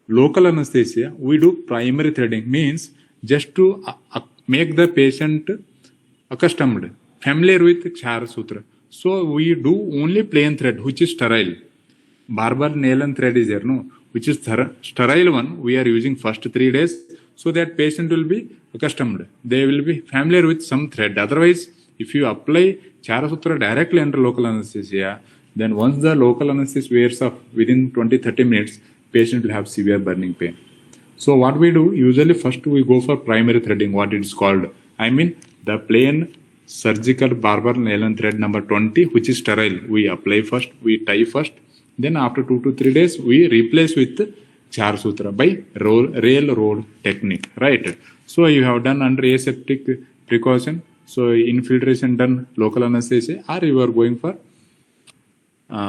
local anesthesia, we do primary threading, means just to make the patient accustomed, familiar with Kshara. So we do only plain thread, which is sterile. Barber nail and thread is there, no, which is sterile one. We are using first 3 days, so that patient will be accustomed. They will be familiar with some thread. Otherwise, if you apply Kshara directly under local anesthesia, then once the local anesthesia wears off within 20-30 minutes, patient will have severe burning pain. So what we do, usually first we go for primary threading, what it is called. I mean the plain surgical barber nail and thread number 20, which is sterile. We apply first, we tie first. Then after 2 to 3 days, we replace with Kshara by railroad technique, right? So you have done under aseptic precaution. So infiltration done local anesthesia, or you are going for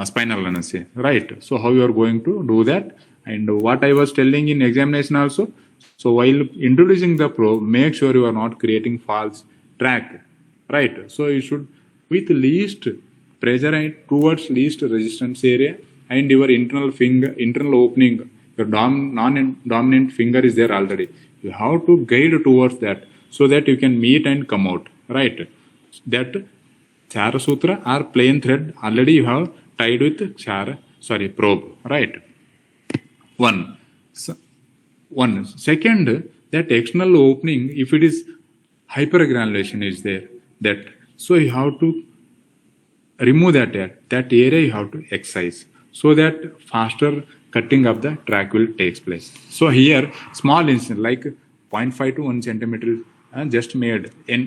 spinal anesthesia, right? So how you are going to do that? And what I was telling in examination also. So while introducing the probe, make sure you are not creating false track, right? So you should with least pressure and towards least resistance area, and your internal opening, your non-dominant finger is there already. You have to guide towards that so that you can meet and come out, right? That Chara Sutra or plain thread already you have tied with probe, right? One. One. Second, that external opening, if it is hypergranulation is there, that so you have to remove that area you have to excise so that faster cutting of the track will takes place. So here small incision like 0.5 to 1 centimeter just made in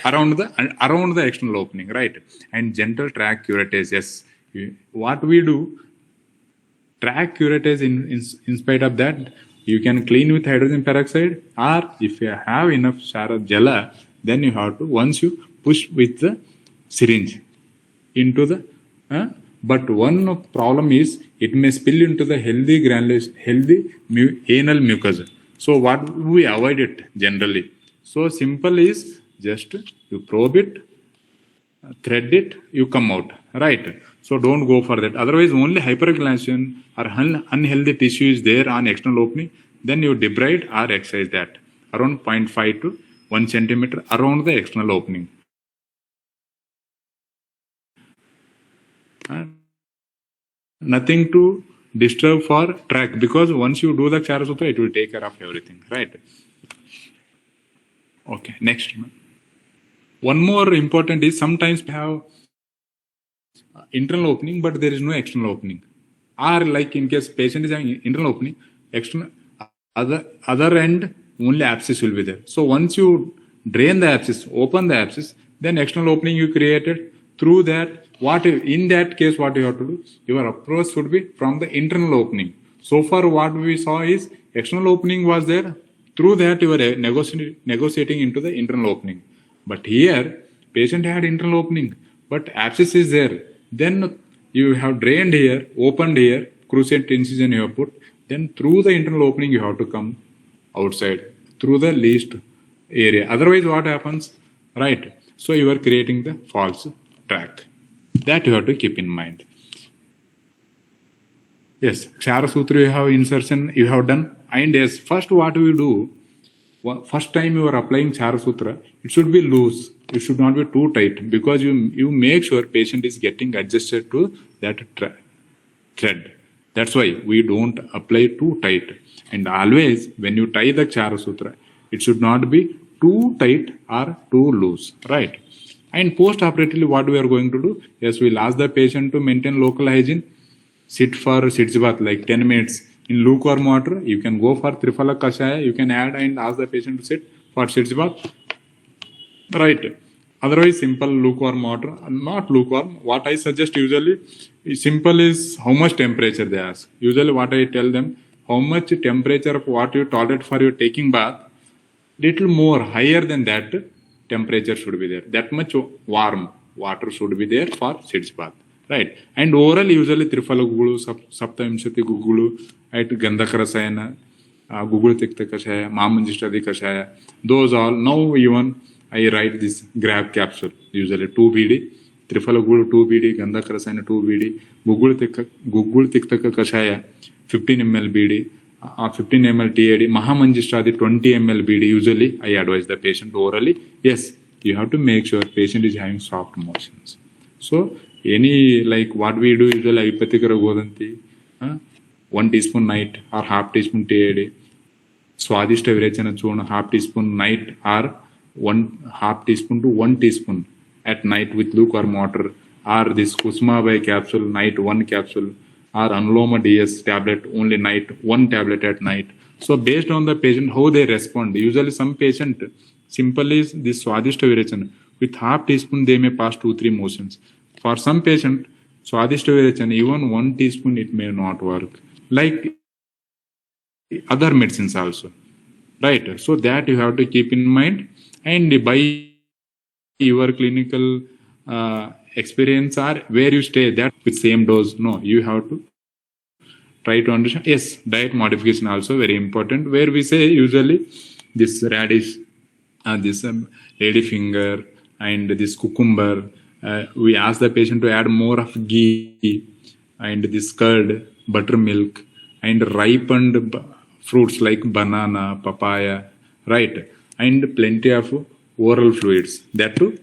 around the external opening, right? And gentle track curettage. Yes, what we do, track curettage in spite of that you can clean with hydrogen peroxide, or if you have enough jala, then you have to, once you push with the syringe into the but one problem is it may spill into the healthy anal mucosa. So what we avoid it generally. So simple is just you probe it, thread it, you come out, right? So don't go for that. Otherwise only hypergranulation or unhealthy tissue is there on external opening, then you debride or excise that around 0.5 to 1 centimeter around the external opening. Nothing to disturb for track, because once you do the Chara Sutra, it will take care of everything, right? Okay, next. One more important is sometimes we have internal opening, but there is no external opening. Or like in case patient is having internal opening, external other end only abscess will be there. So once you drain the abscess, open the abscess, then external opening you created. Through that, in that case, what you have to do, your approach should be from the internal opening. So far, what we saw is external opening was there. Through that, you were negotiating into the internal opening. But here, patient had internal opening, but abscess is there. Then you have drained here, opened here, cruciate incision you have put. Then through the internal opening, you have to come outside through the least area. Otherwise, what happens, right? So you are creating the false track. That you have to keep in mind. Yes, Chara Sutra you have insertion, you have done. And yes, first what we do, first time you are applying Chara Sutra, it should be loose. It should not be too tight, because you make sure patient is getting adjusted to that thread. That's why we don't apply too tight. And always when you tie the Chara Sutra, it should not be too tight or too loose, right? And post-operatively, what we are going to do? Yes, we'll ask the patient to maintain local hygiene, sit for sitz bath like 10 minutes in lukewarm water. You can go for Triphala Kashaya, you can add and ask the patient to sit for sitz bath, right? Otherwise, simple lukewarm water, not lukewarm. What I suggest usually, simple is how much temperature they ask. Usually what I tell them, how much temperature of what you tolerate for your taking bath, little more higher than that, temperature should be there. That much warm water should be there for sitz bath, right? And oral usually Triphala Gugulu, Saptamshati Gugulu, right? Gandhaka Rasayana, Gugulu Tikta Kashaya, Mamanjishtadi Kashaya. Those all. Now even I write this grab capsule, usually 2 BD, Triphala Gugulu 2 BD, Gandhaka Rasayana 2 BD, Gugulu Tikta Kashaya 15 ml BD, 15 ml TAD, Mahamanjishtadi 20 ml BD. Usually I advise the patient orally. Yes, you have to make sure patient is having soft motions. So any like what we do usually Aipatikara Godanti, 1 teaspoon night or half teaspoon TAD, Swadishta Virechana Churna half teaspoon night or 1/2 teaspoon to 1 teaspoon at night with lukewarm water, or this Kusma by capsule night 1 capsule, or Anuloma DS tablet only night 1 tablet at night. So based on the patient how they respond, usually some patient simple is this Swadishta Virechana with half teaspoon they may pass 2-3 motions. For some patient Swadishta Virechana even 1 teaspoon it may not work, like other medicines also, right? So that you have to keep in mind. And by your clinical experience or where you stay, that with same dose, no, you have to try to understand. Yes, diet modification also very important, where we say usually this radish, this lady finger and this cucumber, we ask the patient to add more of ghee and this curd, buttermilk, and ripened fruits like banana, papaya, right? And plenty of oral fluids. That too,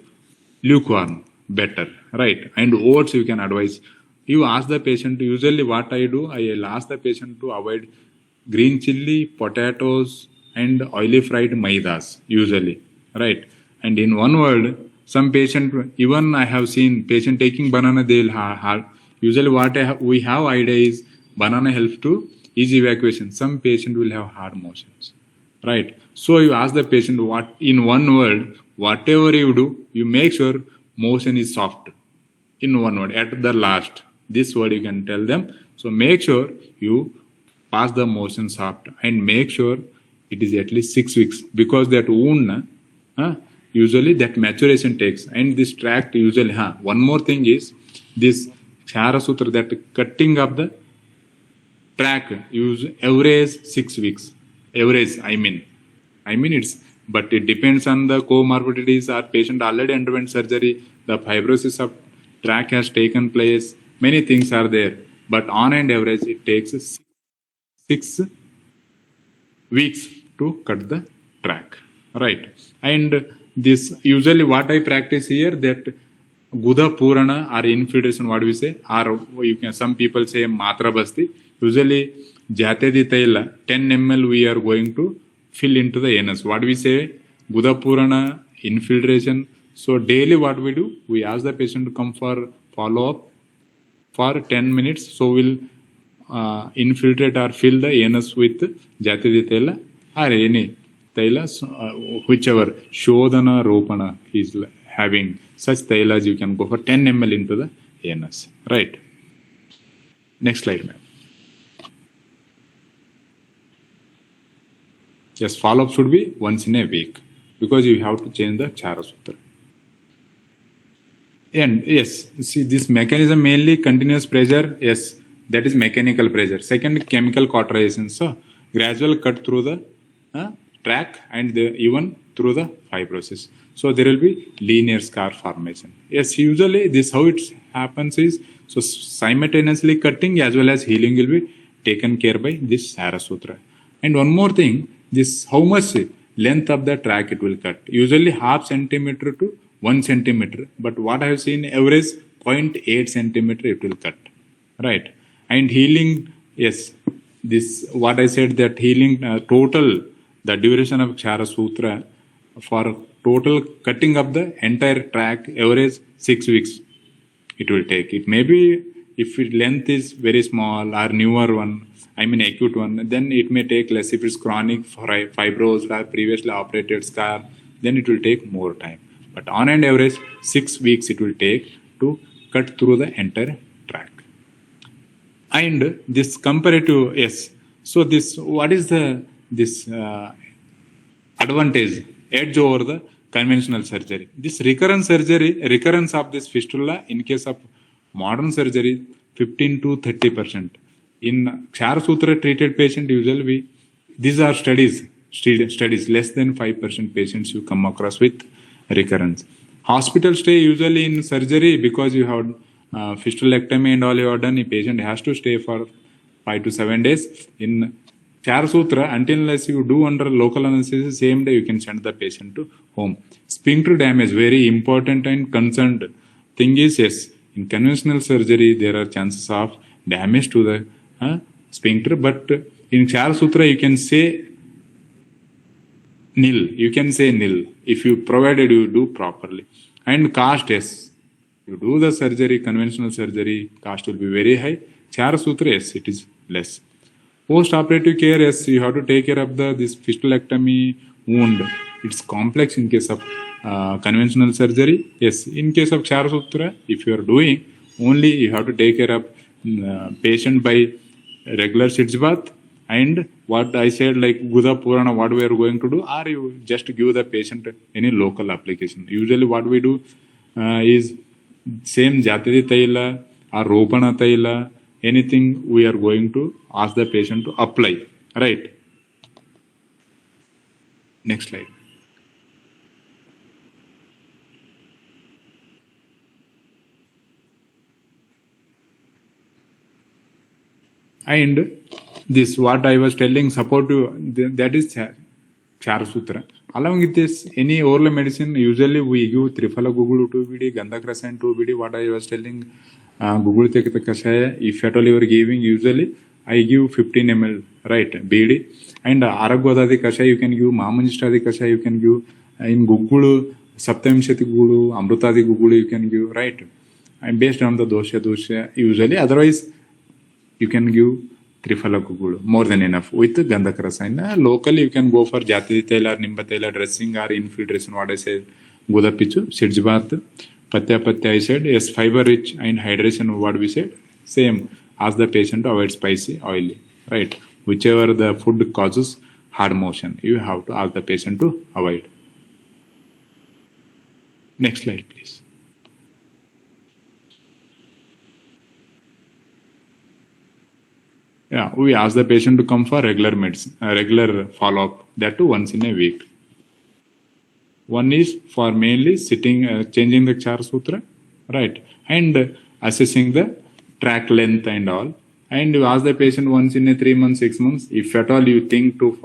lukewarm, better, right? And oats you can advise. You ask the patient, usually what I do, I will ask the patient to avoid green chili, potatoes, and oily fried maidas, usually, right? And in one word, some patient, even I have seen patient taking banana, they'll have, usually what we have idea is banana helps to easy evacuation. Some patient will have hard motions, right? So you ask the patient what, in one word, whatever you do, you make sure motion is soft. In one word, at the last, this word you can tell them. So make sure you pass the motion soft and make sure it is at least 6 weeks, because that wound, usually that maturation takes, and this tract usually, one more thing is this Chara Sutra, that cutting of the track use average 6 weeks. Average, I mean it's, but it depends on the comorbidities. Our patient already underwent surgery, the fibrosis of track has taken place, many things are there, but on an average it takes 6 weeks to cut the track, right? And this usually what I practice here, that Guda Purana or infiltration, what we say, or you can, some people say Matra Basti. Usually, Jate di Taila, 10 ml we are going to fill into the anus. What we say, Guda Purana, infiltration. So daily what we do, we ask the patient to come for follow-up for 10 minutes. So we'll infiltrate or fill the anus with Jate di Taila or any Taila, whichever, Shodhana, Ropana is having such tailas, you can go for 10 ml into the anus, right? Next slide, ma'am. Yes, follow-up should be once in a week, because you have to change the Chara Sutra. And yes, see this mechanism, mainly continuous pressure, yes, that is mechanical pressure. Second, chemical cauterization. So gradual cut through the track and even through the fibrosis. So there will be linear scar formation. Yes, usually this how it happens is, so simultaneously cutting as well as healing will be taken care by this Chara Sutra. And one more thing, this how much length of the track it will cut. Usually 0.5 centimeter to 1 centimeter, but what I have seen average 0.8 centimeter it will cut, right? And healing, yes, this what I said, that healing total, the duration of Chara Sutra for total cutting of the entire track, average 6 weeks it will take. It may be, if its length is very small or newer one, I mean acute one, then it may take less. If it's chronic fibrosed or previously operated scar, then it will take more time. But on an average, 6 weeks it will take to cut through the entire track. And this comparative, yes. So this, what is this advantage, edge over the conventional surgery? This recurrence of this fistula in case of modern surgery, 15 to 30%. In Chara Sutra treated patient, usually these are studies, less than 5% patients you come across with recurrence. Hospital stay usually in surgery, because you have fistulectomy and all you have done, a patient has to stay for 5 to 7 days. In Chara Sutra, until unless you do under local anesthesia, same day you can send the patient to home. Sphincter damage, very important and concerned thing is, yes, in conventional surgery there are chances of damage to the sphincter, but in Chara Sutra you can say nil. You can say nil if you provided you do properly. And cost, yes, you do the surgery, conventional surgery, cost will be very high. Chara Sutra, yes, it is less. Post-operative care, yes, you have to take care of this fistulectomy wound. It's complex in case of conventional surgery. Yes, in case of Chara Sutra, if you are doing, only you have to take care of patient by regular sitz bath, and what I said, like Guda Purana, what we are going to do, or you just give the patient any local application. Usually what we do is same Jatidi Taila or Ropana Taila, anything we are going to ask the patient to apply, right? Next slide. And this, what I was telling, supportive, that is Charasutra. Along with this, any oral medicine, usually we give Triphala Gugulu 2BD, Gandhakrasan 2BD, what I was telling, Gugulu Tekata Kashaya, if at all you are giving, usually I give 15 ml, right, BD. And Aragwadadi Kashaya, you can give, Mamanjistadi Kashaya, you can give, in Gugulu, Saptamishati Gugulu, Amrutadi Gugulu, you can give, right. And based on the dosha, usually, otherwise, you can give Triphala Gugulu, more than enough with Gandhaka Rasayana. Locally, you can go for Jati Tela, Nimba Tela dressing or infiltration, what I said, Guda Pichu, Sirjbath, Patya I said, yes, fiber rich and hydration, what we said, same. Ask the patient to avoid spicy, oily, right? Whichever the food causes hard motion, you have to ask the patient to avoid. Next slide, please. Yeah, we ask the patient to come for regular medicine, regular follow-up, that too once in a week. One is for mainly sitting, changing the Char Sutra, right, and assessing the track length and all. And you ask the patient once in a 3 months, 6 months, if at all you think to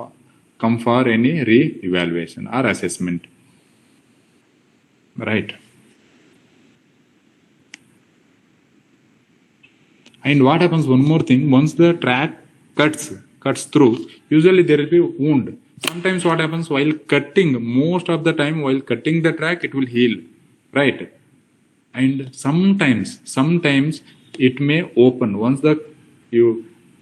come for any re-evaluation or assessment, right. And what happens, one more thing, once the track cuts through, usually there will be wound. Sometimes what happens while cutting, most of the time while cutting the track, it will heal, right? And sometimes it may open. Once the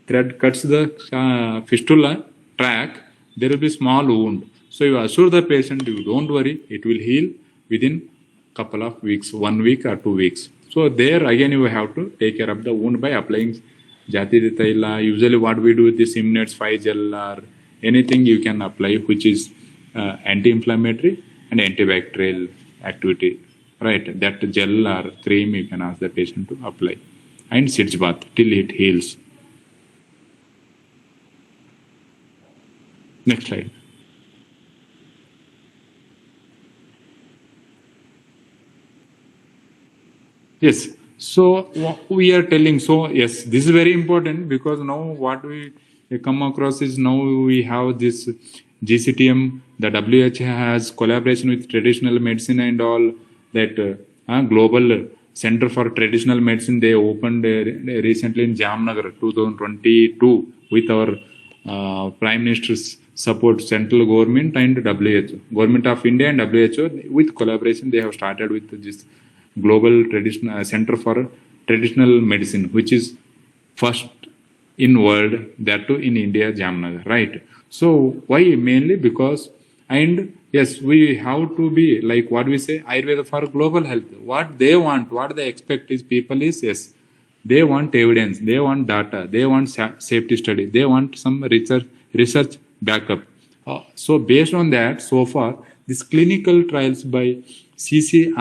thread cuts the fistula track, there will be small wound. So you assure the patient, you don't worry, it will heal within couple of weeks, 1 week or 2 weeks. So there again you have to take care of the wound by applying Jati Taila. Usually what we do with this Immunates 5 gel or anything you can apply which is anti-inflammatory and antibacterial activity. Right, that gel or cream you can ask the patient to apply. And sitz bath till it heals. Next slide. Yes. So what we are telling, so yes, this is very important because now what we come across is now we have this GCTM, the WHO has collaboration with traditional medicine and all that global center for traditional medicine they opened recently in Jamnagar 2022 with our Prime Minister's support, central government and WHO, Government of India and WHO with collaboration they have started with this global traditional center for traditional medicine, which is first in world, that too in India, Jamnagar, right? So why? Mainly because, and yes, we have to be like what we say, Ayurveda for global health. What they want, what they expect is people is, yes, they want evidence, they want data, they want safety study, they want some research backup. So based on that, so far, these clinical trials by CCRAS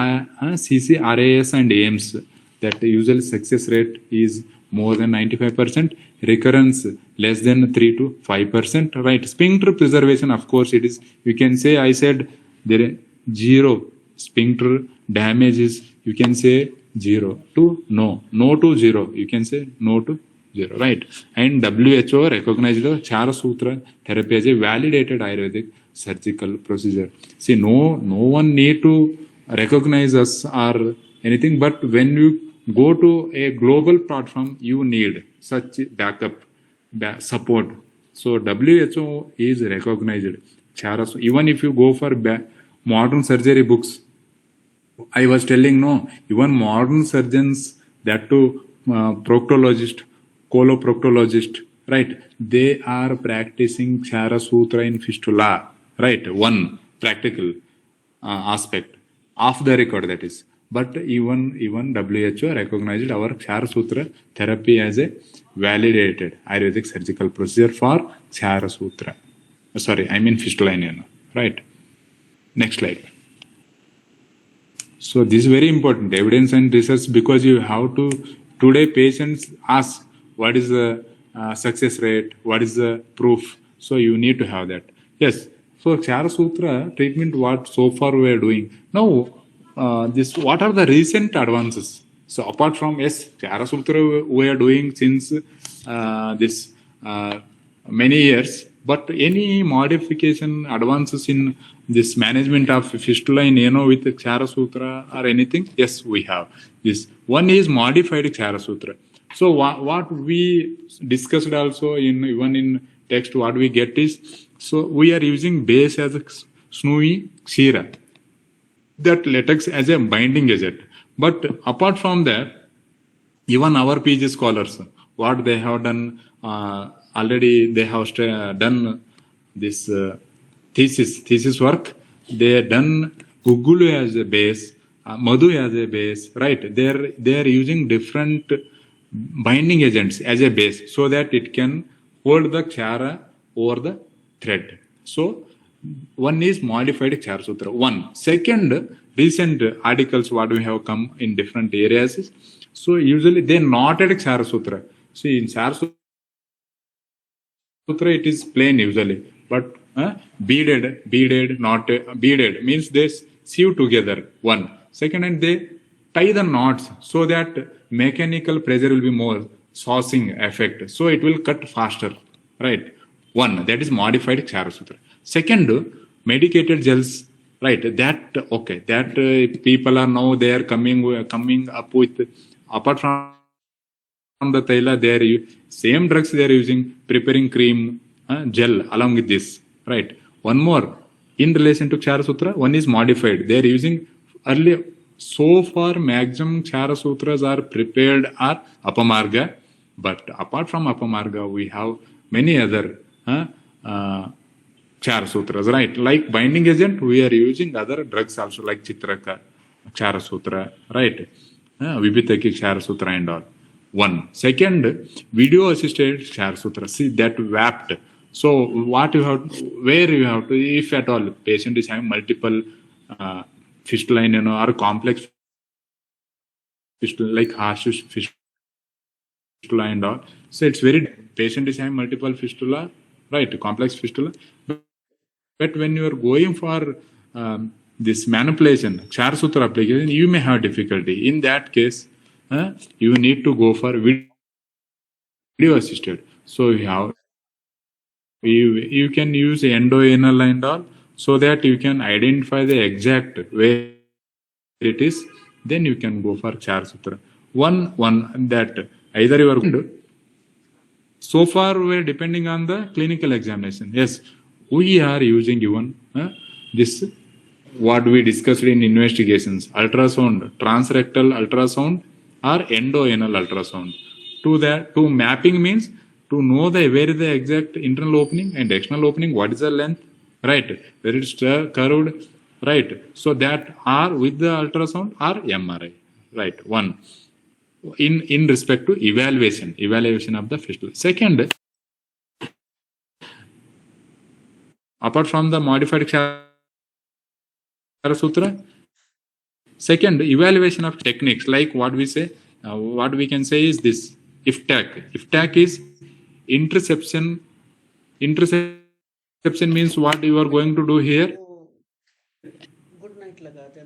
and AIMS, that usual success rate is more than 95%, recurrence less than 3 to 5%, right? Sphincter preservation, of course, it is, you can say, I said there is zero sphincter damage is, you can say 0 to no to 0, you can say no to 0, right? And WHO recognized the Chara Sutra therapy as a validated Ayurvedic surgical procedure. See, no one need to recognize us or anything, but when you go to a global platform, you need such backup support. So WHO is recognized. Even if you go for modern surgery books, I was telling, no, even modern surgeons, that too proctologist, coloproctologist, right? They are practicing Chara Sutra in fistula, right? One practical aspect off the record, that is. But even WHO recognized our Chara Sutra therapy as a validated Ayurvedic surgical procedure for Chara Sutra. Sorry, I mean fistula, right? Next slide. So this is very important, evidence and research, because you have to, today patients ask what is the success rate, what is the proof. So you need to have that. Yes. So Chara Sutra treatment, what so far we are doing. Now, what are the recent advances? So apart from, yes, Chara Sutra we are doing since this many years, But any modification, advances in this management of fistula in with Kshara Sutra or anything? Yes, we have. This one is modified Kshara Sutra. So what we discussed also even in text, what we get is, so we are using base as a snowy Kshira, that latex as a binding agent. But apart from that, even our PG scholars, what they have done, already they have done this thesis work. They have done Ugulu as a base, Madhu as a base, right? They are using different binding agents as a base so that it can hold the Kshara over the thread. So one is modified Kshara Sutra. One. Second, recent articles what we have come in different areas is, so usually they knotted Kshara Sutra. See, in Kshara Sutra it is plain usually, but beaded, knotted, beaded means they sew together. One. Second, and they tie the knots so that mechanical pressure will be more saucing effect. So it will cut faster, right? One, that is modified Kshara Sutra. Second, medicated gels, right? That people are now they are coming up with, apart from the Taila, they are same drugs they are using, preparing cream, gel along with this, right? One more, in relation to Kshara Sutra, one is modified. They are using earlier. So far, maximum Kshara Sutras are prepared are Apamarga, but apart from Apamarga, we have many other Kshara Sutras, right? Like binding agent, we are using other drugs also, like Chitraka, Kshara Sutra, right? Vibhitaki Kshara Sutra and all. One. Second, video assisted Kshara Sutra. See that wrapped. So what you have, where you have to, if at all patient is having multiple fistula, or complex fistula, like harsh fistula and all. So it's very, patient is having multiple fistula, right? Complex fistula. But when you are going for this manipulation, Kshara Sutra application, you may have difficulty. In that case, you need to go for video assisted. So you can use endo-anal and all, so that you can identify the exact where it is. Then you can go for Kshara Sutra. One that either you are. So far we are depending on the clinical examination. Yes, we are using even this what we discussed in investigations: ultrasound, transrectal ultrasound, or endo-anal ultrasound. To mapping means to know where is the exact internal opening and external opening, what is the length, right? Where it's curved, right? So that are with the ultrasound or MRI, right? One. In respect to evaluation of the fistula. Second, apart from the modified Kshara Sutra, second, evaluation of techniques, like what we can say is this IFTAC. IFTAC is interception. Interception means what you are going to do here.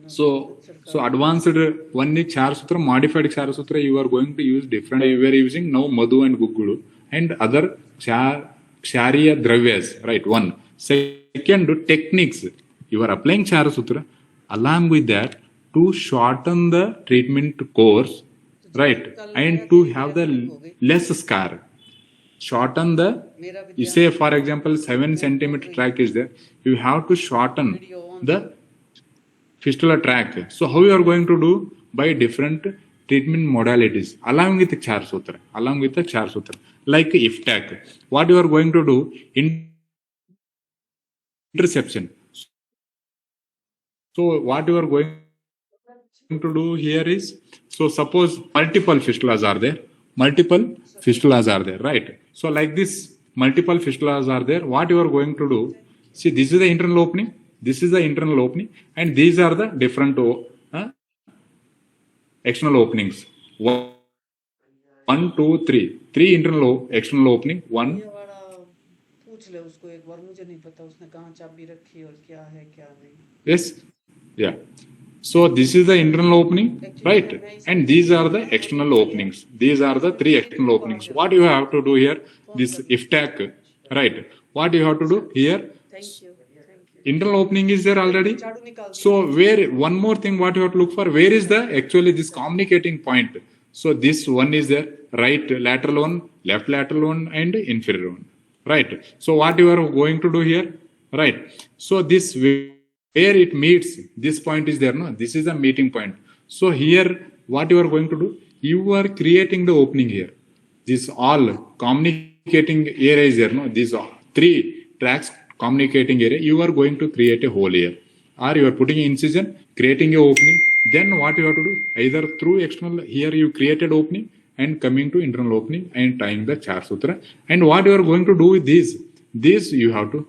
So advanced one is Kshara Sutra, modified Kshara Sutra, you are going to use different. You are using now Madhu and Gugulu and other Kshariya Dravyas, right? One. Second, techniques. You are applying Kshara Sutra. Along with that, to shorten the treatment course, right? And to have the less scar. Shorten you say, for example, 7 centimeter track is there. You have to shorten the fistula track. So how you are going to do? By different treatment modalities along with the Kshara Sutra. Like IFTAC. What you are going to do? Interception. So what you are going to do here is, so suppose multiple fistulas are there, right? So like this, multiple fistulas are there. What you are going to do? See, this is the internal opening. This is the internal opening, and these are the different external openings. 1, 2, 3. 3 internal external opening. 1. Yes. Yeah. So this is the internal opening, right? And these are the external openings. These are the 3 external openings. What you have to do here? This IFTAC. right? What you have to do here? Thank you. Internal opening is there already. So where one more thing what you have to look for, where is the actually this communicating point? So this one is there, right lateral one, left lateral one, and inferior one, right? So what you are going to do here, right? So this where it meets, this point is there, no? This is a meeting point. So here what you are going to do, you are creating the opening here. This all communicating area is there, no? These are three tracks communicating area. You are going to create a hole here, or you are putting incision, creating a opening. Then what you have to do, either through external, here you created opening and coming to internal opening and tying the char sutra. And what you are going to do with these you have to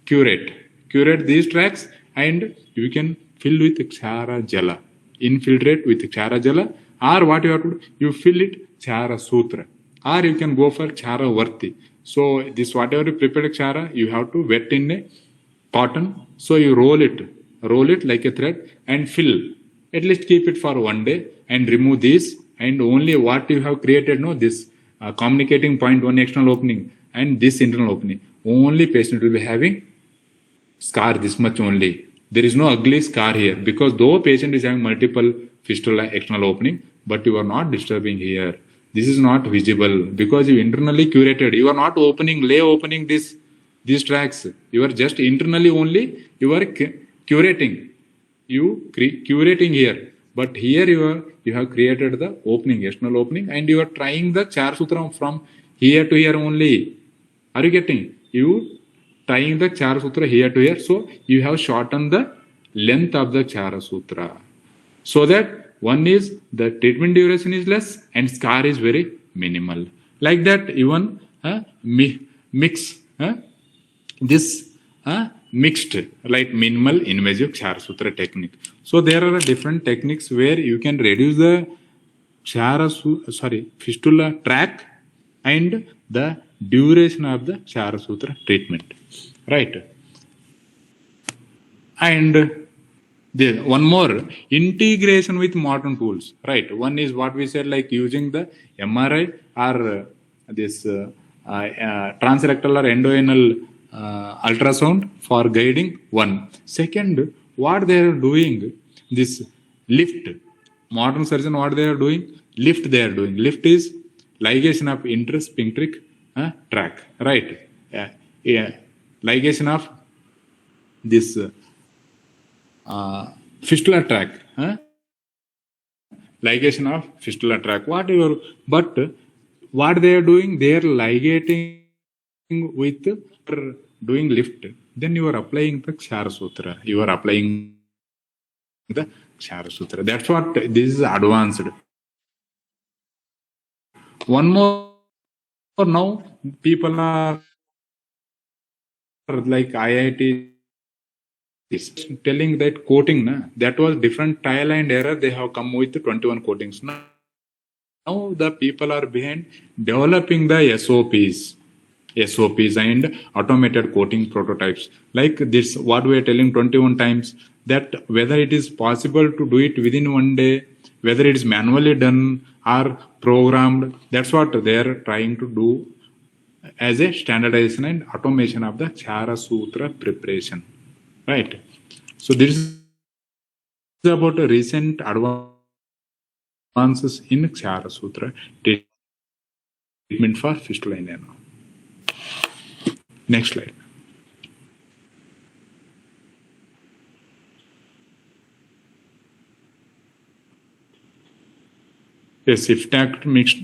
curate these tracks, and you can fill with chara jala, infiltrate with chara jala, or what you have to do, you fill it chara sutra, or you can go for chara varti. So this whatever you prepared chara, you have to wet in a cotton. So you roll it like a thread and fill. At least keep it for 1 day and remove this, and only what you have created, no, this communicating point, one external opening and this internal opening. Only patient will be having scar this much only. There is no ugly scar here, because though patient is having multiple fistula external opening, but you are not disturbing here. This is not visible because you internally curated. You are not opening these tracks. You are just internally only. You are curating. Curating here, but here you have created the opening, external opening, and you are trying the char sutra from here to here only. Are you getting? You tying the char sutra here to here, so you have shortened the length of the chara sutra, so that one is the treatment duration is less and scar is very minimal. Like that, even mix this mixed, like minimal invasive chara sutra technique. So there are different techniques where you can reduce the fistula track and the duration of the chara sutra treatment, right? And then one more, integration with modern tools, right? One is what we said, like using the MRI or this transrectal or endoanal ultrasound for guiding. One. Second, what they are doing, this lift. Modern surgeon, what they are doing? Lift they are doing. Lift is ligation of intersphincteric tract, right? Ligation of this fistula tract, ligation of fistula tract. But what they are doing, they are ligating with doing lift. Then you are applying the chara sutra. That's what this is advanced. One more, now people are like IIT is telling that coating, that was different trial and error. They have come with 21 coatings. Now the people are behind developing the SOPs and automated coating prototypes. Like this, what we are telling 21 times, that whether it is possible to do it within 1 day, whether it is manually done or programmed, that's what they are trying to do as a standardization and automation of the chara sutra preparation. Right. So this is about a recent advances in chara sutra treatment for fistula in ano. Next slide. Yes, IFTAC mixed.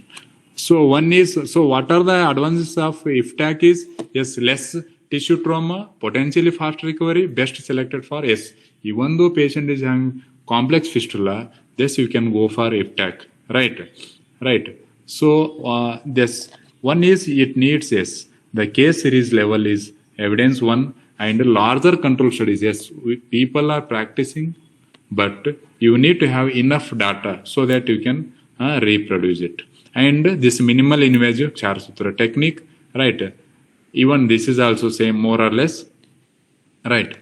So one is, so what are the advantages of IFTAC is, yes, less tissue trauma, potentially fast recovery, best selected for yes. Even though patient is having complex fistula, this you can go for IFTAC, right? So this one is, it needs yes, the case series level is evidence one, and larger control studies. Yes, people are practicing, but you need to have enough data so that you can reproduce it. And this minimal invasive chara sutra technique, right? Even this is also same more or less, right?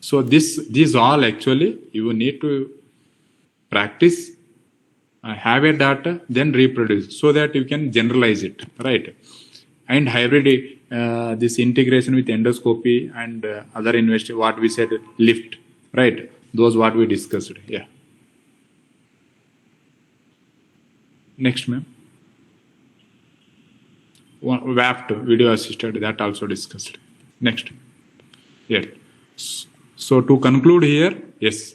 So these all actually you need to practice, have a data, then reproduce so that you can generalize it, right? And hybrid this integration with endoscopy and other what we said, lift, right? Those what we discussed. Yeah. Next, ma'am. WAPT, video assisted, that also discussed. Next. Yeah. So to conclude here, yes.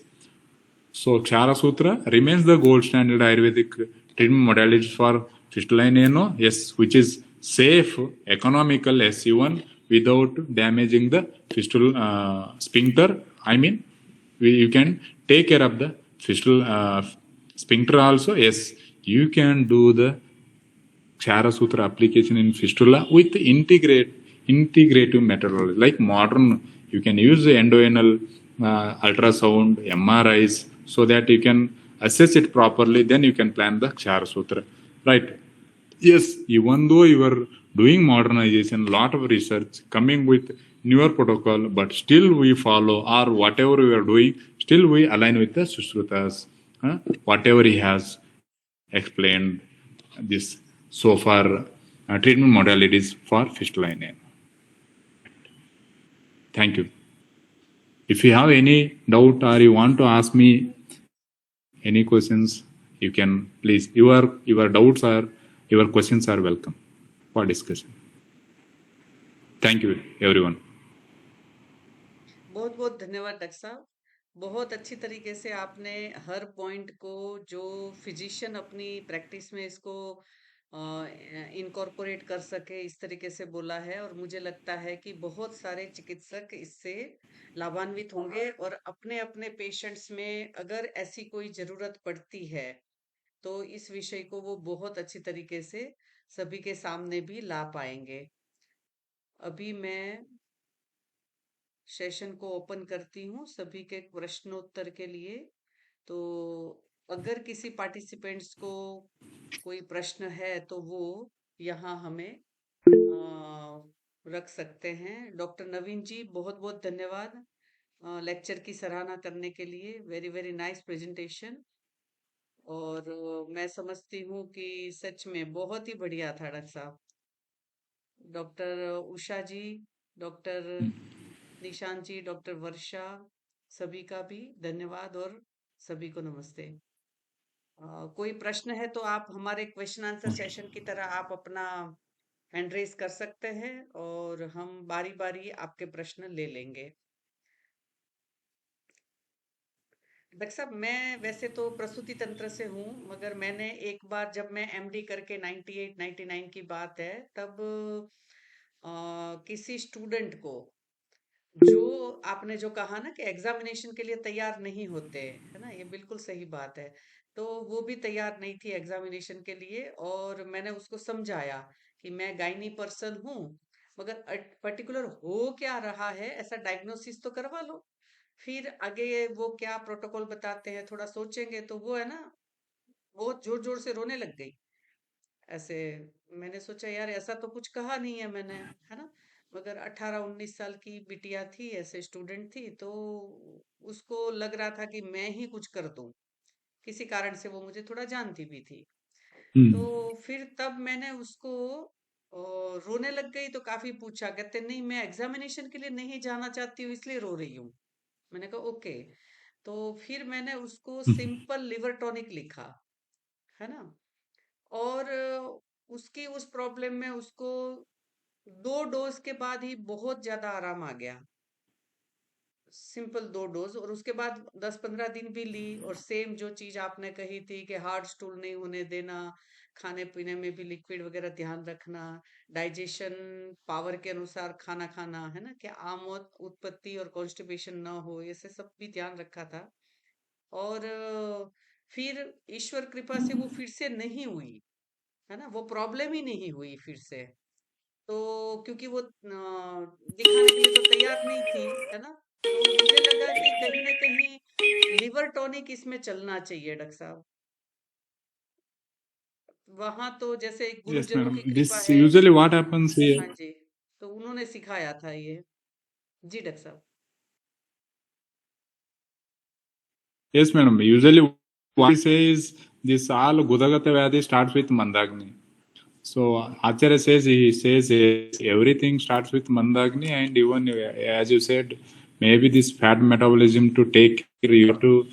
So Kshara Sutra remains the gold standard Ayurvedic treatment modality for fistula in ano, yes, which is safe, economical, yes, even without damaging the fistula sphincter. I mean, you can take care of the fistula sphincter also. Yes, you can do the Kshara Sutra application in fistula with integrative methodology. Like modern, you can use the endoanal ultrasound, MRIs, so that you can assess it properly. Then you can plan the Kshara Sutra, right? Yes, even though you are doing modernization, lot of research coming with newer protocol, but still we follow, or whatever we are doing, still we align with the Sushrutas, whatever he has explained this so far treatment modalities for fistula in ano. Thank you. If you have any doubt or you want to ask me any questions, you can please. Your doubts or your questions are welcome for discussion. Thank you, everyone. बहुत बहुत धन्यवाद doctor साहब। बहुत अच्छी तरीके से आपने हर point को, जो फिजिशियन अपनी प्रैक्टिस में इसको इनकॉर्पोरेट कर सके, इस तरीके से बोला है। और मुझे लगता है कि बहुत सारे चिकित्सक इससे लाभान्वित होंगे और अपने अपने पेशेंट्स में अगर ऐसी कोई जरूरत पड़ती है तो इस विषय को वो बहुत अच्छी तरीके से सभी के सामने भी ला पाएंगे। अभी मैं सेशन को ओपन करती हूँ सभी के प्रश्नोत्तर के लिए। तो अगर किसी पार्टिसिपेंट्स को कोई प्रश्न है तो वो यहाँ हमें रख सकते हैं। डॉक्टर नवीन जी, बहुत बहुत धन्यवाद लेक्चर की सराहना करने के लिए। Very very nice presentation. और मैं समझती हूँ कि सच में बहुत ही बढ़िया था डॉक्टर साहब। डॉक्टर उषा जी, डॉक्टर निशांत जी, डॉक्टर वर्षा, सभी का भी धन्यवाद और सभी को नमस्ते। कोई प्रश्न है तो आप हमारे क्वेश्चन आंसर सेशन की तरह आप अपना हैंड रेज कर सकते हैं और हम बारी बारी आपके प्रश्न ले लेंगे। डॉक्टर साहब, मैं वैसे तो प्रसूति तंत्र से हूँ, मगर मैंने एक बार जब मैं एमडी करके 98 99 की बात है, तब किसी स्टूडेंट को, जो आपने जो कहा ना कि एग्जामिनेशन के लिए तैयार नहीं होते, है ना, ये बिल्कुल सही बात है। तो वो भी तैयार नहीं थी एग्जामिनेशन के लिए और मैंने उसको समझाया कि मैं गायनी पर्सन हूँ, मगर पर्टिकुलर हो क्या रहा है ऐसा डायग्नोसिस तो करवा लो, फिर आगे वो क्या प्रोटोकॉल बताते हैं थोड़ा सोचेंगे। तो वो है ना, बहुत जोर जोर से रोने लग गई ऐसे। मैंने सोचा यार ऐसा तो कुछ कहा नहीं है मैंने, है ना, मगर 18-19 साल की बिटिया थी, ऐसे स्टूडेंट थी, तो उसको लग रहा था कि मैं ही कुछ कर दूं। किसी कारण से वो मुझे थोड़ा जानती भी थी। तो फिर तब मैंने उसको रोने लग गई तो काफी पूछा, कहते नहीं मैं एग्जामिनेशन के लिए नहीं जाना चाहती हूँ इसलिए रो रही हूँ। मैंने कहा ओके। तो फिर मैंने उसको सिंपल लिवर टॉनिक लिखा, है ना, और उसकी उस प्रॉब्लम में उसको 2 डोज के बाद ही बहुत ज्यादा आराम आ गया। सिंपल 2 डोज, और उसके बाद 10-15 दिन भी ली। और सेम जो चीज आपने कही थी कि हार्ड स्टूल नहीं होने देना, खाने पीने में भी लिक्विड वगैरह ध्यान रखना, डाइजेशन पावर के अनुसार खाना खाना, है ना, कि आमोद उत्पत्ति और कॉन्स्टिपेशन ना हो, ये सब भी ध्यान रखा था। और फिर ईश्वर कृपा से वो फिर से नहीं हुई, है ना, वो प्रॉब्लम ही नहीं हुई फिर से। तो क्योंकि वो दिखाने के लिए तो तैयार नहीं थी, है ना। तो मुझे लगा कि कहीं ना कहीं लिवर टॉनिक इसमें चलना चाहिए डॉक्टर साहब। वहां तो जैसे Yes, गुरुजनों की madam. कृपा This है। usually what happens here. हाँ जी, तो उन्होंने सिखाया था ये। जी डॉक्टर साहब। Yes, madam. Usually what we say is this all Gudagata Vyadi starts with Mandagni. So Acharya says, he says everything starts with Mandagni, and even as you said, maybe this fat metabolism to take care, you have to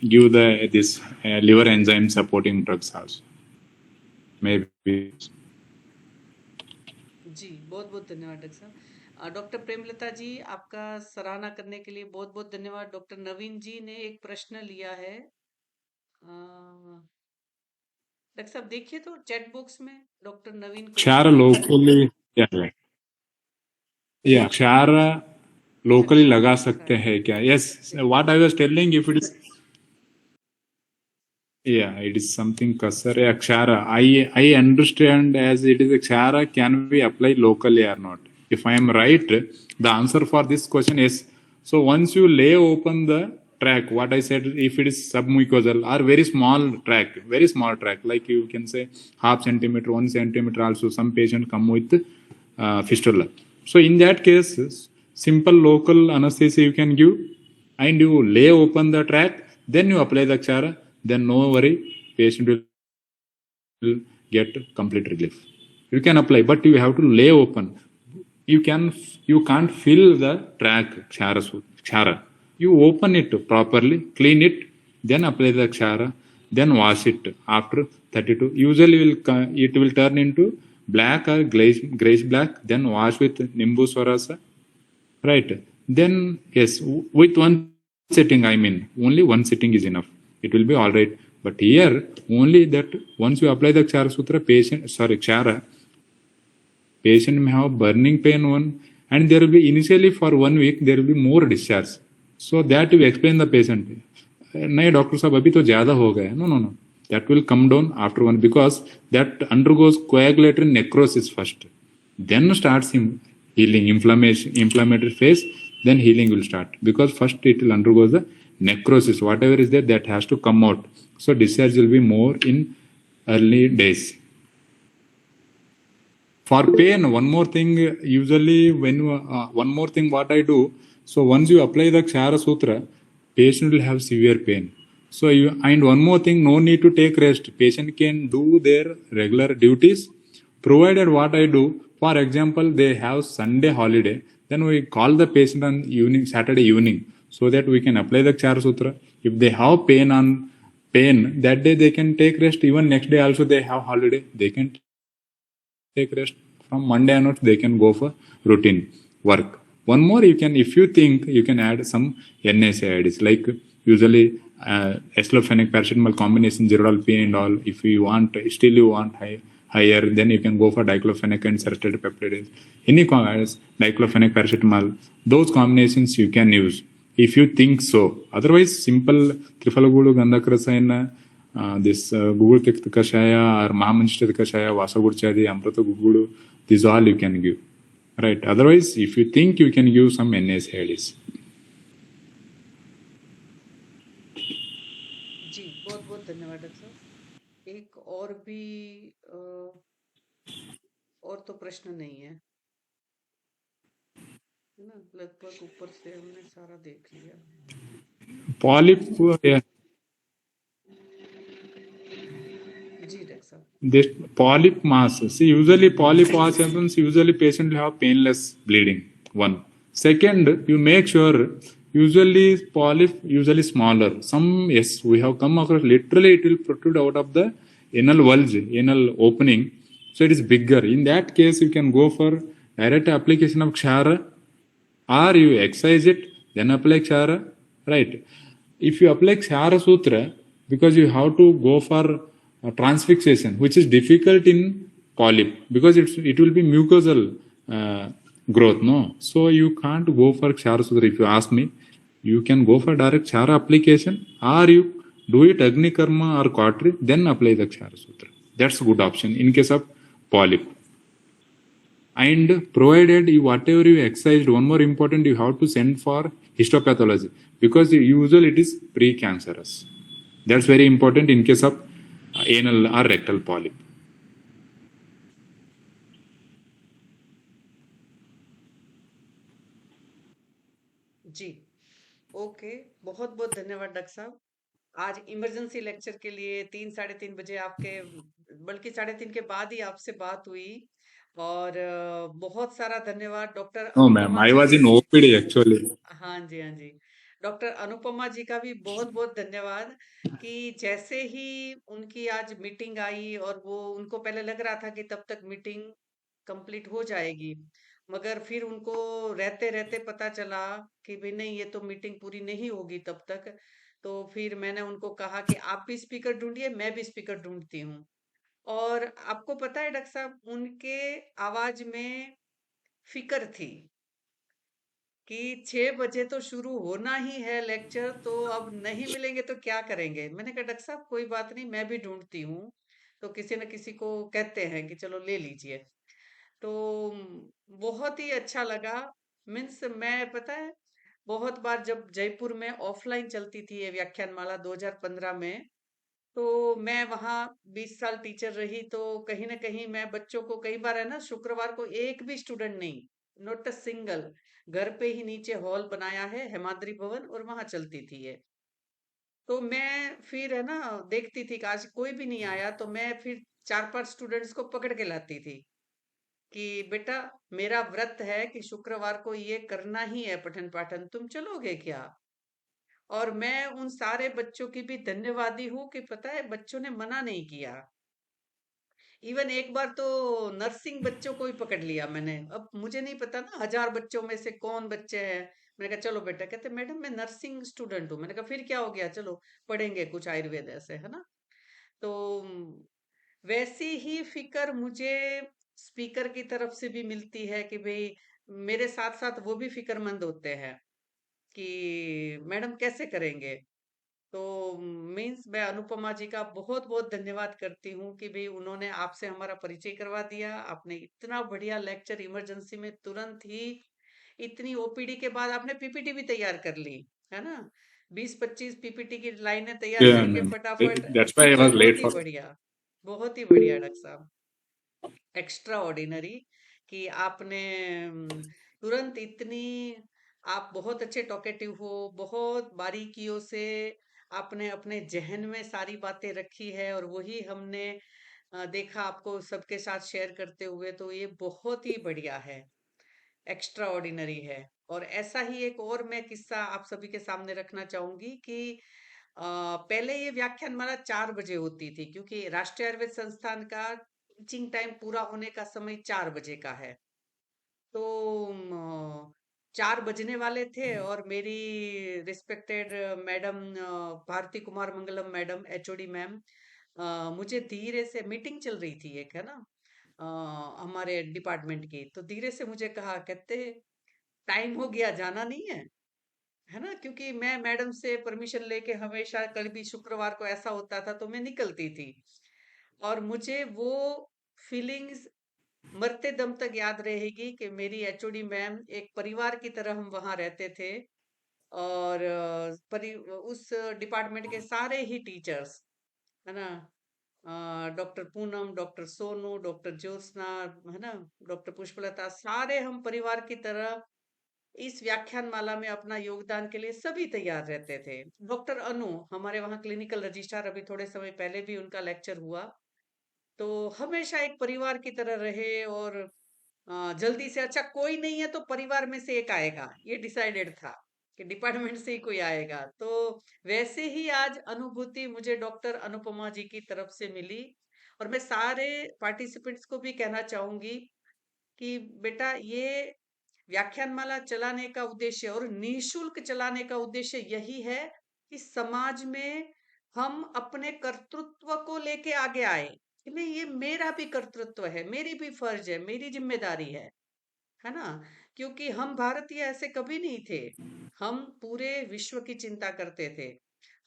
give the this liver enzyme supporting drugs also. Maybe. जी, बहुत-बहुत धन्यवाद doctor साहब। Doctor Premlata जी, आपका सराहना करने के लिए बहुत-बहुत धन्यवाद। डॉक्टर नवीन जी ने एक प्रश्न लिया है। डॉक्टर साहब देखिए तो चैट बॉक्स में डॉक्टर नवीन कुछ Kshara locally, yeah, Kshara locally अच्छा लगा लिखा सकते है। हैं क्या? Yes, what I was telling, if it is, yeah, it is something kasar, yeah, Kshara. I understand as it is a Kshara can be applied locally or not. If I am right, the answer for this question is, so once you lay open the track, what I said, if it is submucosal or very small track, like you can say half centimeter, 1 centimeter also, some patient come with fistula. So in that case, simple local anesthesia you can give, and you lay open the track, then you apply the Kshara, then no worry, patient will get complete relief. You can apply, but you have to lay open. You can't fill the track kshara. You open it properly, clean it, then apply the kshara, then wash it after 32. Usually it will turn into black or grayish black, then wash with nimbu swarasa. Right. Then yes, with one sitting, I mean, only one sitting is enough. It will be all right. But here, only that once you apply the Kshara Sutra, Kshara, patient may have burning pain one, and there will be initially for 1 week there will be more discharge. So that you explain the patient. नहीं doctor साहब अभी तो ज्यादा हो गया. No. That will come down after one, because that undergoes coagulatory necrosis first. Then starts healing, inflammatory phase. Then healing will start, because first it will undergo the necrosis. Whatever is there, that has to come out. So discharge will be more in early days. For pain, one more thing, usually one more thing what I do, so once you apply the Kshara Sutra, patient will have severe pain. So and one more thing, no need to take rest. Patient can do their regular duties, provided what I do, for example, they have Sunday holiday, then we call the patient on Saturday evening, so that we can apply the Kshara Sutra. If they have pain, that day they can take rest. Even next day also they have holiday, they can take rest. From Monday onwards, they can go for routine work. One more, you can, if you think, you can add some NSAIDs, like usually esclofenic paracetamol combination, Zerodol and all. If you want, still you want higher, then you can go for diclofenac and saturated peptides. Any diclofenac paracetamol, those combinations you can use if you think so. Otherwise, simple Trifalagulu Gandakrasayana, this Google Tikta Kashaya or Mahamanchita Kashaya, Vasagurchadi, Amrata Google, these all you can give. Right. Otherwise, if you think, you can give some NSAIDs. जी, बहुत-बहुत धन्यवाद doctor साहब। एक और भी और तो प्रश्न नहीं है ना? लगभग ऊपर से हमने सारा देख लिया। Polyp, yeah. जी डॉक्टर साहब। This polyp mass. See, usually polyp mass happens, usually patient will have painless bleeding. One. Second, you make sure, usually polyp, usually smaller. Some, yes, we have come across, literally it will protrude out of the anal bulge, anal opening. So it is bigger. In that case, you can go for direct application of Kshara, or you excise it, then apply Kshara, right? If you apply Kshara Sutra, because you have to go for transfixation, which is difficult in polyp, because it will be mucosal growth, no? So you can't go for Kshara Sutra. If you ask me, you can go for direct Kshara application, or you do it Agni Karma or Quatri, then apply the Kshara Sutra. That's a good option in case of polyp. And provided you, whatever you excised, one more important, you have to send for histopathology, because usually it is precancerous. That's very important in case of anal or rectal polyp. जी, okay. बहुत-बहुत धन्यवाद doctor साहब। आज emergency lecture के लिए 3 साढ़े 3 बजे आपके, बल्कि 3:30 के बाद ही आपसे बात हुई। और बहुत सारा धन्यवाद doctor No, ma'am. Anupama I जी was के। in OPD actually. हाँ जी, हाँ जी। डॉक्टर अनुपमा जी का भी बहुत-बहुत धन्यवाद कि जैसे ही उनकी आज मीटिंग आई और वो उनको पहले लग रहा था कि तब तक मीटिंग कंप्लीट हो जाएगी। मगर फिर उनको रहते-रहते पता चला कि भई नहीं, ये तो मीटिंग पूरी नहीं होगी तब तक। तो फिर मैंने उनको कहा कि आप भी स्पीकर ढूँढिए, मैं भी स्पीकर ढूँढती हूँ। और आपको पता है डॉक्टर साहब, उनके आवाज़ में फ़िक्र थी कि 6 बजे तो शुरू होना ही है लेक्चर, तो अब नहीं मिलेंगे तो क्या करेंगे? मैंने कहा डॉक्टर साहब कोई बात नहीं, मैं भी ढूँढती हूँ। तो किसी न किसी को कहते हैं कि चलो ले लीजिए। तो बहुत ही अच्छा लगा। मीन्स मैं, पता है, बहुत बार जब जयपुर में ऑफलाइन चलती थी ये व्याख्यानमाला 2015 में, तो मैं वहाँ 20 साल टीचर रही, तो कहीं न कहीं मैं बच्चों को, कई बार है ना, शुक्रवार को एक भी स्टूडेंट नहीं, नॉट अ सिंगल, घर पे ही नीचे हॉल बनाया है हेमाद्री भवन, और वहाँ चलती थी ये। तो मैं फिर है ना देखती थी कि आज कोई भी नहीं आया, तो मैं फिर 4-5 स्टूडेंट्स को पकड़ के लाती थी कि बेटा, मेरा व्रत है कि शुक्रवार को ये करना ही है पठन पाठन, तुम चलोगे क्या? और मैं उन सारे बच्चों की भी धन्यवादी हूँ कि पता है बच्चों ने मना नहीं किया। इवन एक बार तो नर्सिंग बच्चों को ही पकड़ लिया मैंने। अब मुझे नहीं पता ना 1000 बच्चों में से कौन बच्चे हैं। मैंने कहा चलो बेटा, कहते मैडम मैं नर्सिंग स्टूडेंट हूँ। मैंने कहा फिर क्या हो गया, चलो पढ़ेंगे कुछ आयुर्वेद ऐसे, है ना। तो वैसी ही फिक्र मुझे स्पीकर की तरफ से भी मिलती है कि भाई मेरे साथ साथ वो भी फिक्रमंद होते हैं कि मैडम कैसे करेंगे। तो मीन्स मैं अनुपमा जी का बहुत बहुत धन्यवाद करती हूँ कि भाई उन्होंने आपसे हमारा परिचय करवा दिया। आपने इतना बढ़िया लेक्चर इमरजेंसी में तुरंत ही, इतनी ओपीडी के बाद आपने पीपीटी भी तैयार कर ली, है ना। 20-25 पीपीटी की लाइनें तैयार Yeah, करके ma'am. फटाफट। That's why I was late बहुत ही for. बढ़िया, बहुत ही बढ़िया डॉक्टर साहब, एक्स्ट्रा ऑर्डिनरी कि आपने तुरंत इतनी, आप बहुत अच्छे टॉकेटिव हो, बहुत बारीकियों से आपने अपने जहन में सारी बातें रखी है, और वही हमने देखा आपको सबके साथ शेयर करते हुए, तो ये बहुत ही बढ़िया है, एक्स्ट्रा ऑर्डिनरी है। और ऐसा ही एक और मैं किस्सा आप सभी के सामने रखना चाहूंगी कि पहले ये व्याख्यानमाला 4 बजे होती थी, क्योंकि राष्ट्रीय आयुर्वेद संस्थान का टीचिंग टाइम पूरा होने का समय 4 बजे का है। तो 4 बजने वाले थे, और मेरी respected madam Bharti Kumar Mangalam madam, HOD ma'am, मुझे धीरे से, मीटिंग चल रही थी एक, है ना, हमारे डिपार्टमेंट की, तो धीरे से मुझे कहा, कहते टाइम हो गया, जाना नहीं है ना, क्योंकि मैं मैडम से परमिशन लेके हमेशा, कल भी शुक्रवार को ऐसा होता था तो मैं निकलती थी। और मुझे वो फीलिंग्स मरते दम तक याद रहेगी कि मेरी एचओडी मैम, एक परिवार की तरह हम वहां रहते थे। और उस डिपार्टमेंट के सारे ही टीचर्स, है ना, doctor Poonam, doctor Sonu, doctor Jyotsna, है ना, डॉक्टर पुष्पलता, सारे हम परिवार की तरह इस व्याख्यानमाला में अपना योगदान के लिए सभी तैयार रहते थे। डॉक्टर अनु, हमारे वहाँ क्लिनिकल रजिस्ट्रार, अभी थोड़े समय पहले भी उनका लेक्चर हुआ, तो हमेशा एक परिवार की तरह रहे। और जल्दी से, अच्छा कोई नहीं है तो परिवार में से एक आएगा, ये डिसाइडेड था कि डिपार्टमेंट से ही कोई आएगा। तो वैसे ही आज अनुभूति मुझे डॉक्टर अनुपमा जी की तरफ से मिली। और मैं सारे पार्टिसिपेंट्स को भी कहना चाहूंगी कि बेटा, ये व्याख्यानमाला चलाने का उद्देश्य, और निशुल्क चलाने का उद्देश्य यही है कि समाज में हम अपने कर्तृत्व को लेके आगे आए कि नहीं, ये मेरा भी कर्तृत्व है, मेरी भी फर्ज है, मेरी जिम्मेदारी है ना। क्योंकि हम भारतीय ऐसे कभी नहीं थे, हम पूरे विश्व की चिंता करते थे,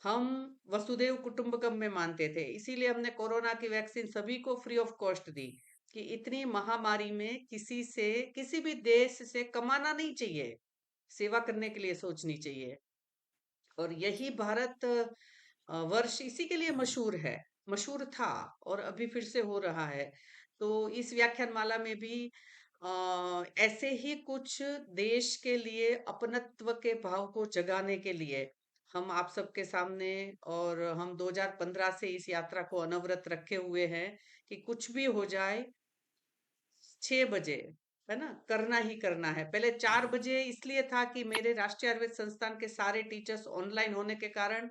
हम वसुदेव कुटुंबकम में मानते थे, इसीलिए हमने कोरोना की वैक्सीन सभी को फ्री ऑफ कॉस्ट दी कि इतनी महामारी में किसी से, किसी भी देश से कमाना नहीं चाहिए, सेवा करने के लिए सोचनी चाहिए। और यही भारत वर्ष इसी के लिए मशहूर है, मशहूर था, और अभी फिर से हो रहा है। तो इस व्याख्यानमाला में भी ऐसे ही कुछ देश के लिए अपनत्व के भाव को जगाने के लिए हम आप सबके सामने, और हम 2015 से इस यात्रा को अनवरत रखे हुए हैं कि कुछ भी हो जाए 6 बजे, है ना, करना ही करना है। पहले 4 बजे इसलिए था कि मेरे राष्ट्रीय आयुर्वेद संस्थान के सारे टीचर्स ऑनलाइन होने के कारण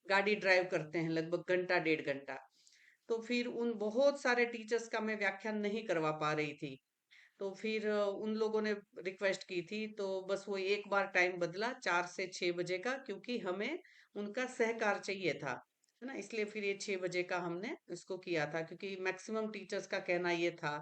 गाड़ी ड्राइव करते हैं लगभग घंटा 1.5 घंटा। तो फिर उन बहुत सारे टीचर्स का मैं व्याख्यान नहीं करवा पा रही थी। तो फिर उन लोगों ने रिक्वेस्ट की थी, तो बस वो एक बार टाइम बदला 4 से 6 बजे का, क्योंकि हमें उनका सहकार चाहिए था, है ना। इसलिए फिर ये 6 बजे का हमने इसको किया था, क्योंकि मैक्सिमम टीचर्स का कहना ये था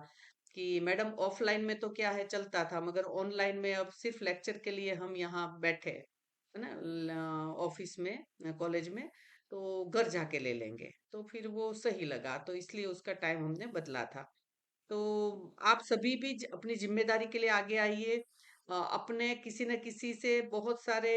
कि मैडम ऑफलाइन में तो क्या है चलता था, मगर ऑनलाइन में अब सिर्फ लेक्चर के लिए हम यहाँ बैठे, है ना, ऑफिस में कॉलेज में, तो घर जाके ले लेंगे। तो फिर वो सही लगा, तो इसलिए उसका टाइम हमने बदला था। तो आप सभी भी अपनी जिम्मेदारी के लिए आगे आइए। अपने किसी न किसी से बहुत सारे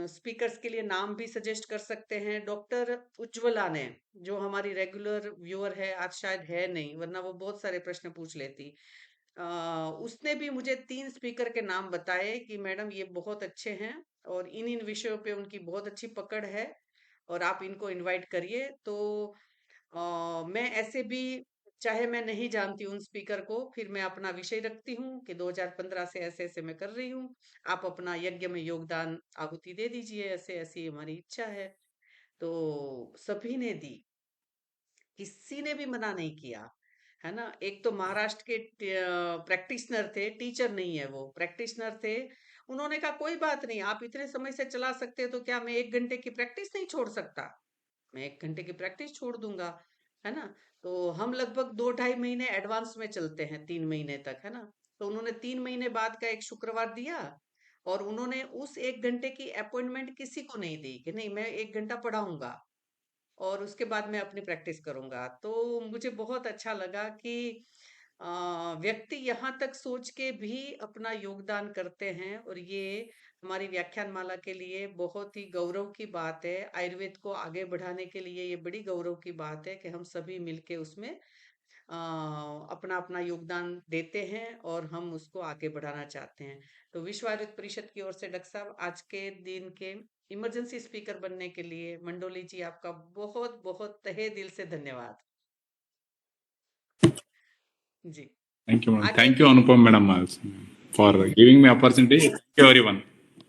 स्पीकर्स के लिए नाम भी सजेस्ट कर सकते हैं। डॉक्टर उज्ज्वला ने, जो हमारी रेगुलर व्यूअर है, आज शायद है नहीं, वरना वो बहुत सारे प्रश्न पूछ लेती। उसने भी मुझे 3 स्पीकर के नाम बताए कि मैडम ये बहुत अच्छे हैं, और इन इन विषयों पे उनकी बहुत अच्छी पकड़ है, और आप इनको इनवाइट करिए। तो मैं ऐसे भी, चाहे मैं नहीं जानती उन स्पीकर को, फिर मैं अपना विषय रखती हूँ कि 2015 से ऐसे ऐसे मैं कर रही हूँ, आप अपना यज्ञ में योगदान आहुति दे दीजिए, ऐसे ऐसी हमारी इच्छा है। तो सभी ने दी, किसी ने भी मना नहीं किया, है ना। एक तो महाराष्ट्र के प्रैक्टिशनर थे, टीचर नहीं है, वो प्रैक्टिशनर थे। उन्होंने कहा कोई बात नहीं, आप इतने समय से चला सकते हो, तो क्या मैं 1 घंटे की प्रैक्टिस नहीं छोड़ सकता? मैं 1 घंटे की प्रैक्टिस छोड़ दूंगा, है ना। तो हम लगभग 2-2.5 महीने एडवांस में चलते हैं, 3 महीने तक, है ना। तो उन्होंने 3 महीने बाद का एक शुक्रवार दिया, और उन्होंने उस 1 घंटे की अपॉइंटमेंट किसी को नहीं दी कि नहीं मैं 1 घंटा पढ़ाऊंगा और उसके बाद मैं अपनी प्रैक्टिस करूंगा। तो मुझे बहुत अच्छा लगा कि व्यक्ति यहाँ तक सोच के भी अपना योगदान करते हैं, और ये हमारी व्याख्यान माला के लिए बहुत ही गौरव की बात है। आयुर्वेद को आगे बढ़ाने के लिए ये बड़ी गौरव की बात है कि हम सभी मिलके उसमें अपना अपना योगदान देते हैं, और हम उसको आगे बढ़ाना चाहते हैं। तो विश्व आयुर्वेद परिषद की ओर से डॉक्टर साहब, आज के दिन के इमरजेंसी स्पीकर बनने के लिए मंडोली जी आपका बहुत बहुत तहे दिल से धन्यवाद। जी, Thank you, madam. आगे Thank you, भी, Anupam madam, also, for giving me opportunity. Thank you, everyone.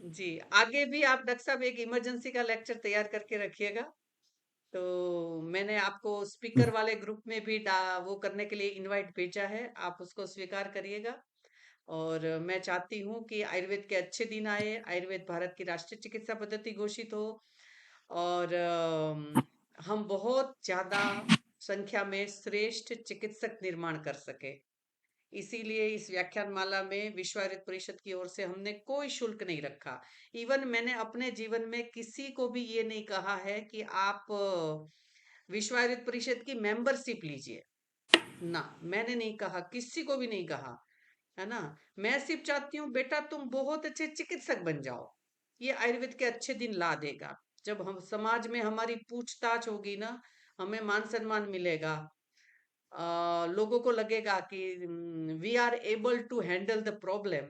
जी, आगे भी आप डॉक्टर साहब एक इमरजेंसी का लेक्चर तैयार करके रखिएगा। तो मैंने आपको स्पीकर वाले ग्रुप में भी वो करने के लिए इनवाइट भेजा है, आप उसको स्वीकार करिएगा। और मैं चाहती हूँ कि आयुर्वेद के अच्छे दिन आए, आयुर्वेद भारत की राष्ट्रीय चिकित्सा पद्धति घोषित हो, और हम बहुत ज्यादा संख्या में श्रेष्ठ चिकित्सक निर्माण कर सके। इसीलिए इस व्याख्यान माला में विश्व आयुर्वेद परिषद की ओर से हमने कोई शुल्क नहीं रखा। इवन मैंने अपने जीवन में किसी को भी ये नहीं कहा है कि आप विश्व आयुर्वेद परिषद की मेंबरशिप लीजिए, ना, मैंने नहीं कहा, किसी को भी नहीं कहा, है ना। मैं सिर्फ चाहती हूँ बेटा तुम बहुत अच्छे चिकित्सक बन जाओ, ये आयुर्वेद के अच्छे दिन ला देगा। जब हम समाज में हमारी पूछताछ होगी ना, हमें मान सम्मान मिलेगा, लोगों को लगेगा कि we are able to handle the problem,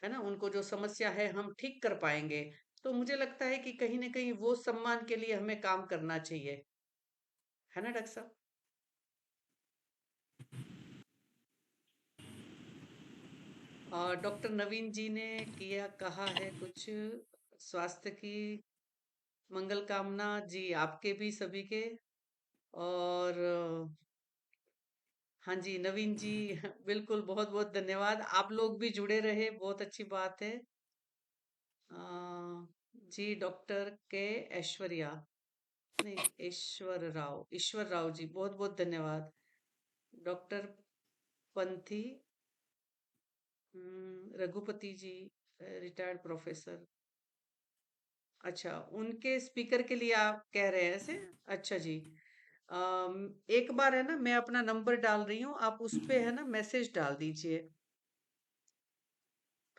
है ना, उनको जो समस्या है हम ठीक कर पाएंगे। तो मुझे लगता है कि कहीं ना कहीं वो सम्मान के लिए हमें काम करना चाहिए, है ना डॉक्टर साहब। डॉक्टर नवीन जी ने किया कहा है कुछ, स्वास्थ्य की मंगल कामना जी आपके भी सभी के। और हाँ जी नवीन जी, बिल्कुल, बहुत बहुत धन्यवाद, आप लोग भी जुड़े रहे, बहुत अच्छी बात है। जी डॉक्टर के ऐश्वर्या, नहीं, ईश्वर राव जी, बहुत बहुत धन्यवाद। डॉक्टर पंथी, रघुपति जी, रिटायर्ड प्रोफेसर, अच्छा, उनके स्पीकर के लिए आप कह रहे हैं ऐसे। अच्छा जी, एक बार है ना, मैं अपना नंबर डाल रही हूँ, आप उस पे है ना मैसेज डाल दीजिए,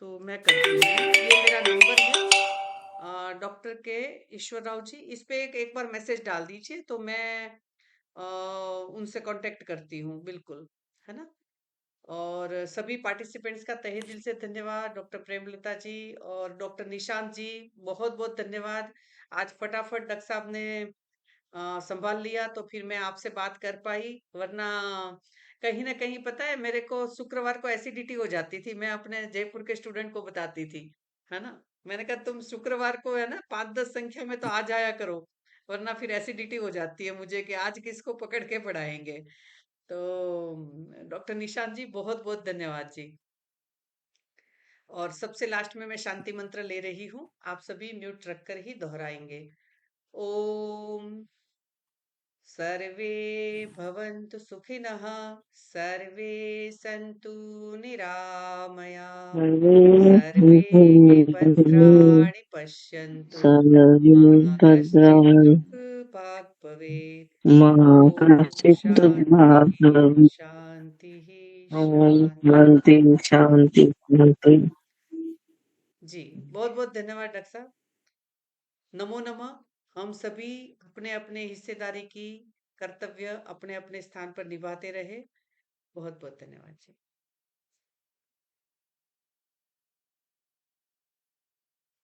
तो मैं करती हूँ, ये मेरा नंबर है, डॉक्टर के ईश्वर राव जी, इस पे एक बार मैसेज डाल दीजिए, तो मैं उनसे कांटेक्ट करती हूँ, बिल्कुल, है ना। और सभी पार्टिसिपेंट्स का तहे दिल से धन्यवाद। डॉक्टर प्रेमलता जी और डॉक्टर निशांत जी, बहुत बहुत धन्यवाद। आज फटाफट डॉक्टर साहब ने संभाल लिया तो फिर मैं आपसे बात कर पाई, वरना कहीं ना कहीं पता है मेरे को शुक्रवार को एसिडिटी हो जाती थी। मैं अपने जयपुर के स्टूडेंट को बताती थी, है ना, मैंने कहा तुम शुक्रवार को है ना 5-10 संख्या में तो आ जाया करो, वरना फिर एसिडिटी हो जाती है मुझे कि आज किसको पकड़ के पढ़ाएंगे। तो डॉक्टर निशांत जी बहुत बहुत धन्यवाद जी। और सबसे लास्ट में मैं शांति मंत्र ले रही हूँ, आप सभी म्यूट रखकर ही दोहराएंगे। ओम सर्वे भवन्तु सुखिनः, सर्वे सन्तु निरामया, सर्वे भद्राणि पश्यन्तु, मा कश्चित् भद्राणि दुःखभाग् भवेत्। ॐ महाकर्षितुर्भाग्यम् शान्तिः शान्तिः शान्तिः। शान्ति शान्ति शान्ति। जी बहुत बहुत धन्यवाद डॉक्टर साहब। नमो नमः। हम सभी अपने अपने हिस्सेदारी की कर्तव्य अपने अपने स्थान पर निभाते रहे। बहुत बहुत धन्यवाद जी।